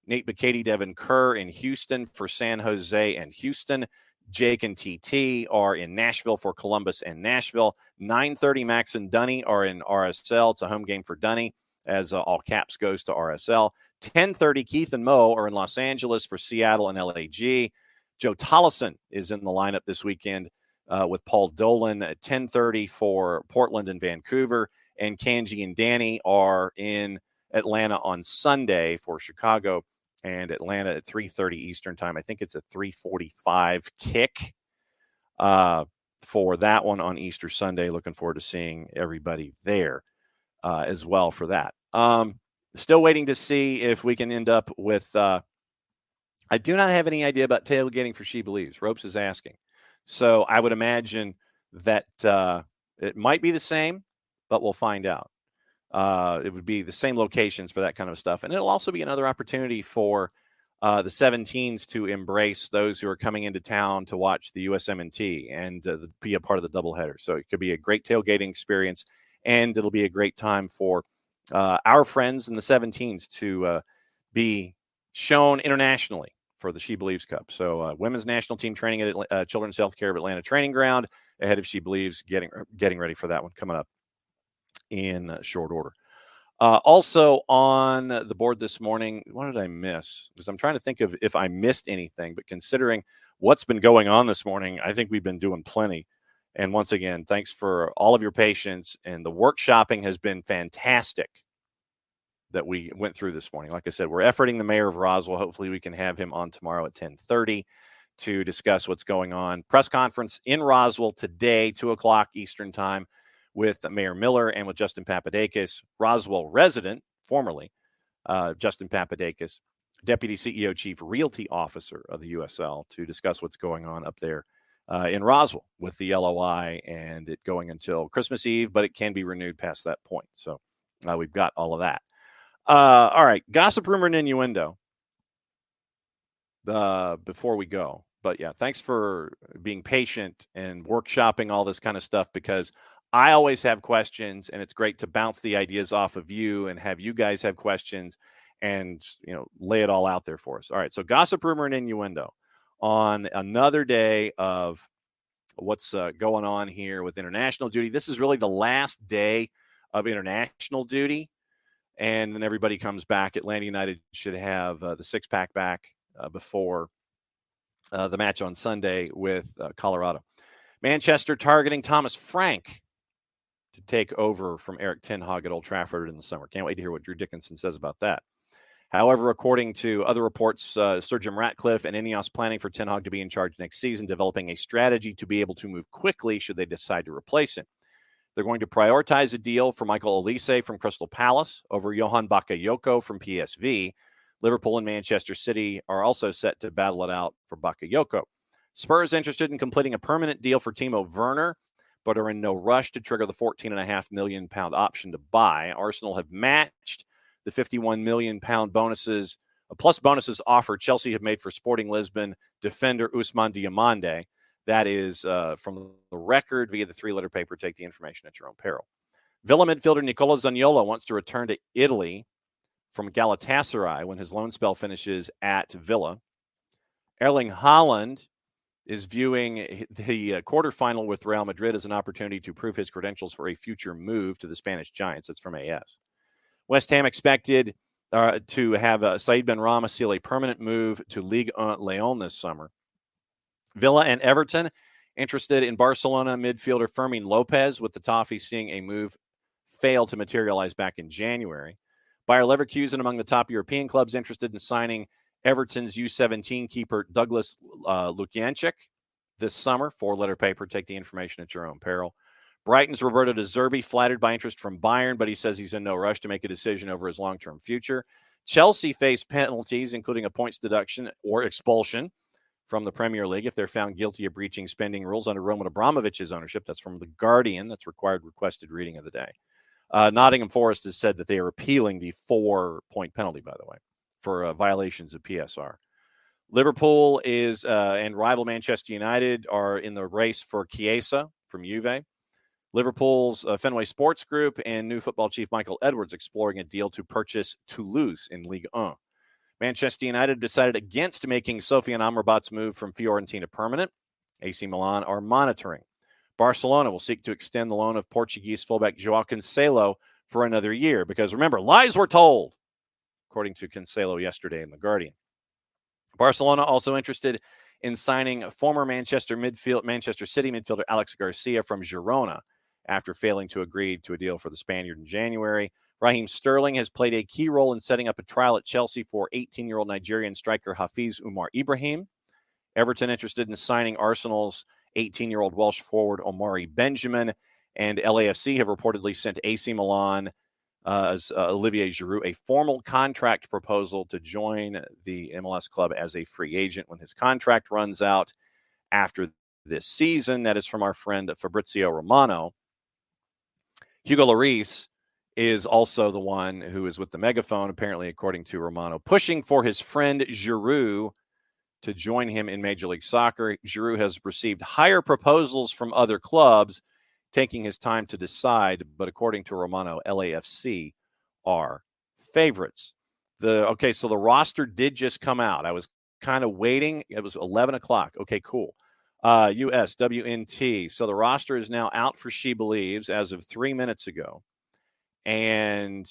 Nate McCady, Devin Kerr in Houston for San Jose and Houston. Jake and TT are in Nashville for Columbus and Nashville. 9:30, Max and Dunny are in RSL. It's a home game for Dunny as all caps goes to RSL. 10:30, Keith and Mo are in Los Angeles for Seattle and LAG. Joe Tollison is in the lineup this weekend with Paul Dolan at 10:30 for Portland and Vancouver. And Kanji and Danny are in Atlanta on Sunday for Chicago and Atlanta at 3:30 Eastern time. I think it's a 3:45 kick for that one on Easter Sunday. Looking forward to seeing everybody there as well for that. Still waiting to see if we can end up with I do not have any idea about tailgating for She Believes. Ropes is asking. So I would imagine that it might be the same, but we'll find out. It would be the same locations for that kind of stuff. And it'll also be another opportunity for the 17s to embrace those who are coming into town to watch the USMNT and be a part of the doubleheader. So it could be a great tailgating experience, and it'll be a great time for our friends in the 17s to be shown internationally for the She Believes Cup. So women's national team training at Children's Healthcare of Atlanta Training Ground ahead of She Believes, getting ready for that one coming up in short order. Also on the board this morning, what did I miss? Because I'm trying to think of if I missed anything, but considering what's been going on this morning, I think we've been doing plenty. And once again, thanks for all of your patience, and the workshopping has been fantastic that we went through this morning. Like I said, we're efforting the mayor of Roswell. Hopefully we can have him on tomorrow at 10:30 to discuss what's going on. Press conference in Roswell today, 2 o'clock Eastern time, with Mayor Miller and with Justin Papadakis, Roswell resident, formerly Justin Papadakis, Deputy CEO Chief Realty Officer of the USL, to discuss what's going on up there in Roswell with the LOI and it going until Christmas Eve, but it can be renewed past that point. So we've got all of that. All right, gossip, rumor, and innuendo before we go. But yeah, thanks for being patient and workshopping all this kind of stuff, because I always have questions, and it's great to bounce the ideas off of you and have you guys have questions and, lay it all out there for us. All right, so gossip, rumor, and innuendo on another day of what's going on here with international duty. This is really the last day of international duty. and then everybody comes back. Atlanta United should have the six-pack back before the match on Sunday with Colorado. Manchester targeting Thomas Frank to take over from Eric Ten Hag at Old Trafford in the summer. Can't wait to hear what Drew Dickinson says about that. However, according to other reports, Sir Jim Ratcliffe and Ineos planning for Ten Hag to be in charge next season, developing a strategy to be able to move quickly should they decide to replace him. They're going to prioritize a deal for Michael Olise from Crystal Palace over Johan Bakayoko from PSV. Liverpool and Manchester City are also set to battle it out for Bakayoko. Spurs interested in completing a permanent deal for Timo Werner, but are in no rush to trigger the £14.5 million option to buy. Arsenal have matched the £51 million bonuses, plus bonuses offered Chelsea have made for Sporting Lisbon defender Ousmane Diomande. That is from the record via the three-letter paper. Take the information at your own peril. Villa midfielder Nicola Zaniolo wants to return to Italy from Galatasaray when his loan spell finishes at Villa. Erling Haaland is viewing the quarterfinal with Real Madrid as an opportunity to prove his credentials for a future move to the Spanish Giants. That's from AS. West Ham expected to have Said Benrahma seal a permanent move to Ligue 1 Lyon this summer. Villa and Everton interested in Barcelona midfielder Fermin Lopez, with the Toffees seeing a move fail to materialize back in January. Bayer Leverkusen among the top European clubs interested in signing Everton's U17 keeper Douglas Lukianchik this summer. Four-letter paper. Take the information at your own peril. Brighton's Roberto De Zerbi flattered by interest from Bayern, but he says he's in no rush to make a decision over his long-term future. Chelsea face penalties, including a points deduction or expulsion from the Premier League if they're found guilty of breaching spending rules under Roman Abramovich's ownership. That's from The Guardian. That's requested reading of the day. Nottingham Forest has said that they are appealing the 4-point penalty, by the way, for violations of PSR. Liverpool is and rival Manchester United are in the race for Chiesa from Juve. Liverpool's Fenway Sports Group and new football chief Michael Edwards exploring a deal to purchase Toulouse in Ligue 1. Manchester United decided against making Sofiane Amrabat's move from Fiorentina permanent. AC Milan are monitoring. Barcelona will seek to extend the loan of Portuguese fullback João Cancelo for another year because, remember, lies were told, according to Cancelo yesterday in The Guardian. Barcelona also interested in signing former Manchester City midfielder Alex Garcia from Girona after failing to agree to a deal for the Spaniard in January. Raheem Sterling has played a key role in setting up a trial at Chelsea for 18-year-old Nigerian striker Hafiz Umar Ibrahim. Everton interested in signing Arsenal's 18-year-old Welsh forward Omari Benjamin, and LAFC have reportedly sent AC Milan Olivier Giroud a formal contract proposal to join the MLS club as a free agent when his contract runs out after this season. That is from our friend Fabrizio Romano. Hugo Lloris is also the one who is with the megaphone, apparently, according to Romano, pushing for his friend Giroud to join him in Major League Soccer. Giroud has received higher proposals from other clubs, taking his time to decide, but according to Romano, LAFC are favorites. So the roster did just come out. I was kind of waiting. It was 11 o'clock. Okay, cool. USWNT. So the roster is now out for She Believes as of 3 minutes ago. And,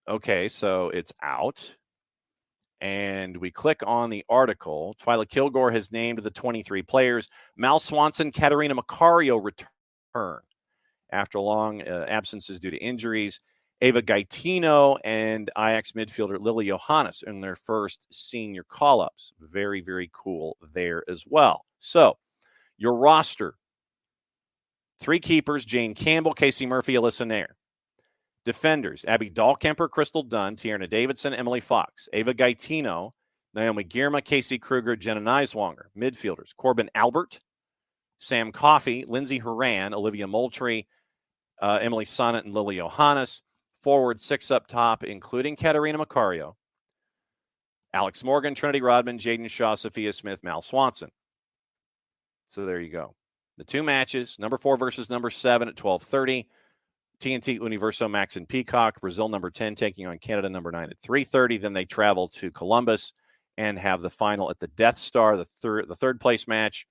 okay, so it's out. And we click on the article. Twyla Kilgore has named the 23 players. Mal Swanson, Katerina Macario return after long absences due to injuries. Ava Gaetino and Ajax midfielder Lily Johannes in their first senior call-ups. Very, very cool there as well. So, your roster. 3 keepers, Jane Campbell, Casey Murphy, Alyssa Nair. Defenders, Abby Dahlkemper, Crystal Dunn, Tierna Davidson, Emily Fox. Ava Gaetino, Naomi Girma, Casey Kruger, Jenna Neiswanger. Midfielders, Corbin Albert, Sam Coffey, Lindsay Horan, Olivia Moultrie, Emily Sonnet, and Lily Johannes. Forward 6 up top, including Katerina Macario, Alex Morgan, Trinity Rodman, Jaden Shaw, Sophia Smith, Mal Swanson. So there you go. The 2 matches, number 4 versus number 7 at 12:30. TNT Universo Max and Peacock. Brazil number 10 taking on Canada number 9 at 3:30. Then they travel to Columbus and have the final at the Death Star. The third place match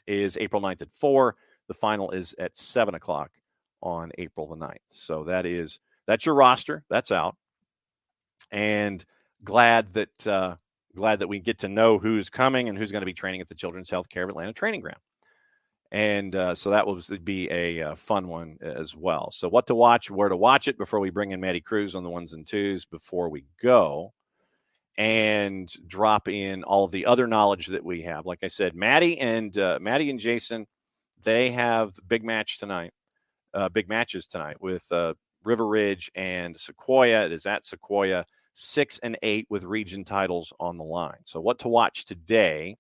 is April 9th at 4. The final is at 7 o'clock on April the 9th. So that's your roster. That's out. and glad that we get to know who's coming and who's going to be training at the Children's Healthcare of Atlanta training ground. And so that would be a fun one as well. So what to watch, where to watch it before we bring in Maddie Cruz on the 1s and 2s before we go and drop in all of the other knowledge that we have. Like I said, Maddie and Jason, they have big matches tonight with River Ridge and Sequoia. It is at Sequoia, 6 and 8 with region titles on the line. So what to watch today?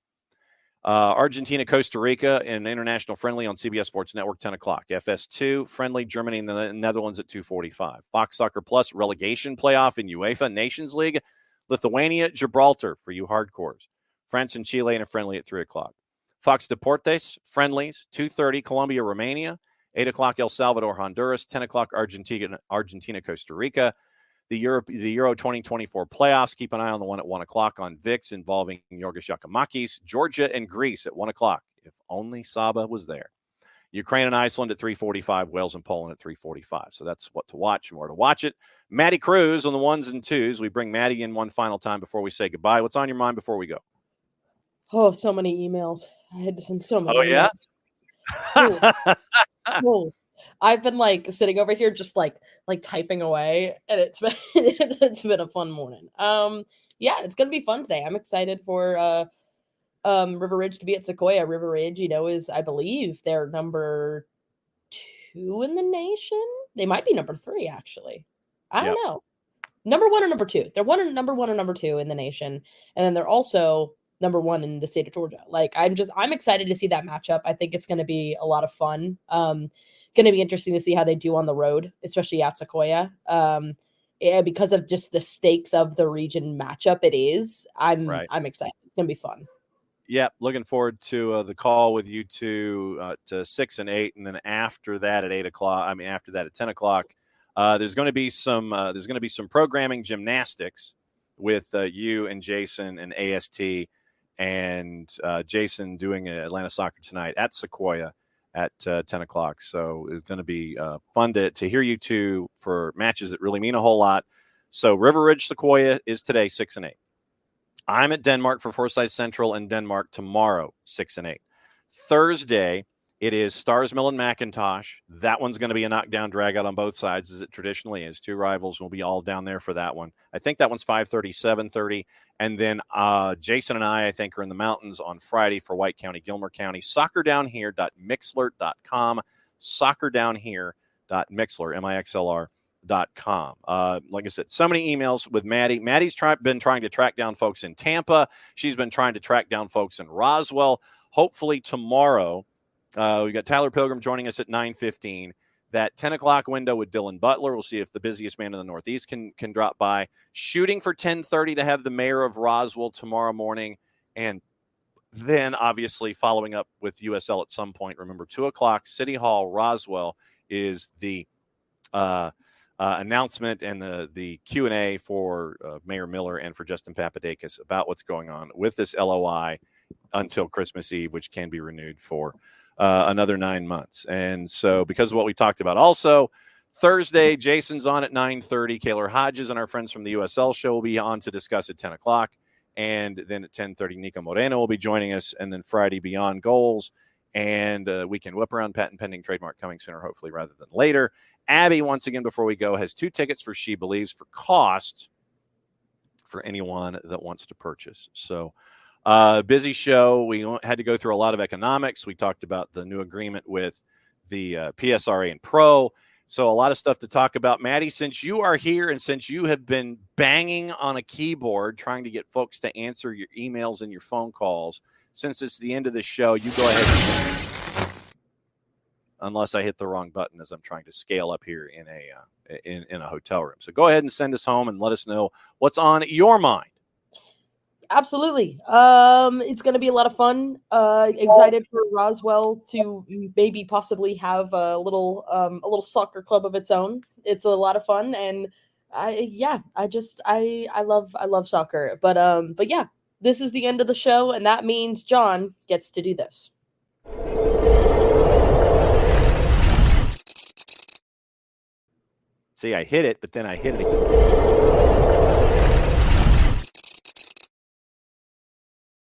Argentina, Costa Rica, an international friendly on CBS Sports Network, 10 o'clock. FS2, friendly, Germany and the Netherlands at 2:45. Fox Soccer Plus, relegation playoff in UEFA Nations League. Lithuania, Gibraltar for you hardcores. France and Chile in a friendly at 3 o'clock. Fox Deportes, friendlies, 2:30, Colombia, Romania. 8 o'clock, El Salvador, Honduras. 10 o'clock, Argentina, Costa Rica. The Euro 2024 playoffs. Keep an eye on the one at 1 o'clock on VIX involving Yorgos Yakimakis. Georgia and Greece at 1 o'clock. If only Saba was there. Ukraine and Iceland at 3:45. Wales and Poland at 3:45. So that's what to watch and where to watch it. Maddie Cruz on the 1s and 2s. We bring Maddie in one final time before we say goodbye. What's on your mind before we go? Oh, so many emails. I had to send so many emails. Oh. I've been sitting over here just like typing away, and it's been a fun morning. Yeah, it's gonna be fun today. I'm excited for River Ridge to be at Sequoia. River Ridge, is, I believe, they're number 2 in the nation. They might be number 3, actually. I don't know. Number 1 or number 2. They're number 1 or number 2 in the nation, and then they're also number 1 in the state of Georgia. I'm excited to see that matchup. I think it's going to be a lot of fun. Going to be interesting to see how they do on the road, especially at Sequoia. Because of just the stakes of the region matchup, I'm excited. It's going to be fun. Yeah, looking forward to the call with you two to 6 and 8, and then after that at 8 o'clock. After that at 10 o'clock, there's going to be some programming gymnastics with you and Jason and AST, and Jason doing Atlanta Soccer tonight at Sequoia at 10 o'clock. So it's going to be fun to hear you two for matches that really mean a whole lot. So River Ridge Sequoia is today, 6 and 8. I'm at Denmark for Forsyth Central and Denmark tomorrow, 6 and 8. Thursday, it is Stars Mill and McIntosh. That one's going to be a knockdown drag out on both sides, as it traditionally is. Two rivals will be all down there for that one. I think that one's 5:30, 7:30. And then Jason and I think, are in the mountains on Friday for White County, Gilmer County. Soccerdownhere.mixlr.com. Soccerdownhere.mixlr, MIXLR.com. Like I said, so many emails with Maddie. Maddie's been trying to track down folks in Tampa. She's been trying to track down folks in Roswell. Hopefully tomorrow, we got Tyler Pilgrim joining us at 9:15. That 10 o'clock window with Dylan Butler. We'll see if the busiest man in the Northeast can drop by. Shooting for 10:30 to have the mayor of Roswell tomorrow morning. And then, obviously, following up with USL at some point. Remember, 2 o'clock, City Hall, Roswell, is the announcement and the Q&A for Mayor Miller and for Justin Papadakis about what's going on with this LOI until Christmas Eve, which can be renewed for another 9 months. And so because of what we talked about also, Thursday, Jason's on at 9:30. Kaylor Hodges and our friends from the USL show will be on to discuss at 10 o'clock. And then at 10:30, Nico Moreno will be joining us. And then Friday, Beyond Goals and Weekend Whip Around, patent pending, trademark coming sooner, hopefully, rather than later. Abby, once again, before we go, has 2 tickets for She Believes for cost for anyone that wants to purchase. So busy show. We had to go through a lot of economics. We talked about the new agreement with the PSRA and PRO. So a lot of stuff to talk about. Maddie, since you are here and since you have been banging on a keyboard trying to get folks to answer your emails and your phone calls, since it's the end of the show, you go ahead. Unless I hit the wrong button as I'm trying to scale up here in a hotel room. So go ahead and send us home and let us know what's on your mind. Absolutely. It's going to be a lot of fun. Excited for Roswell to maybe possibly have a little soccer club of its own. It's a lot of fun, and I love soccer. But yeah, this is the end of the show, and that means John gets to do this. See, I hit it, but then I hit it again.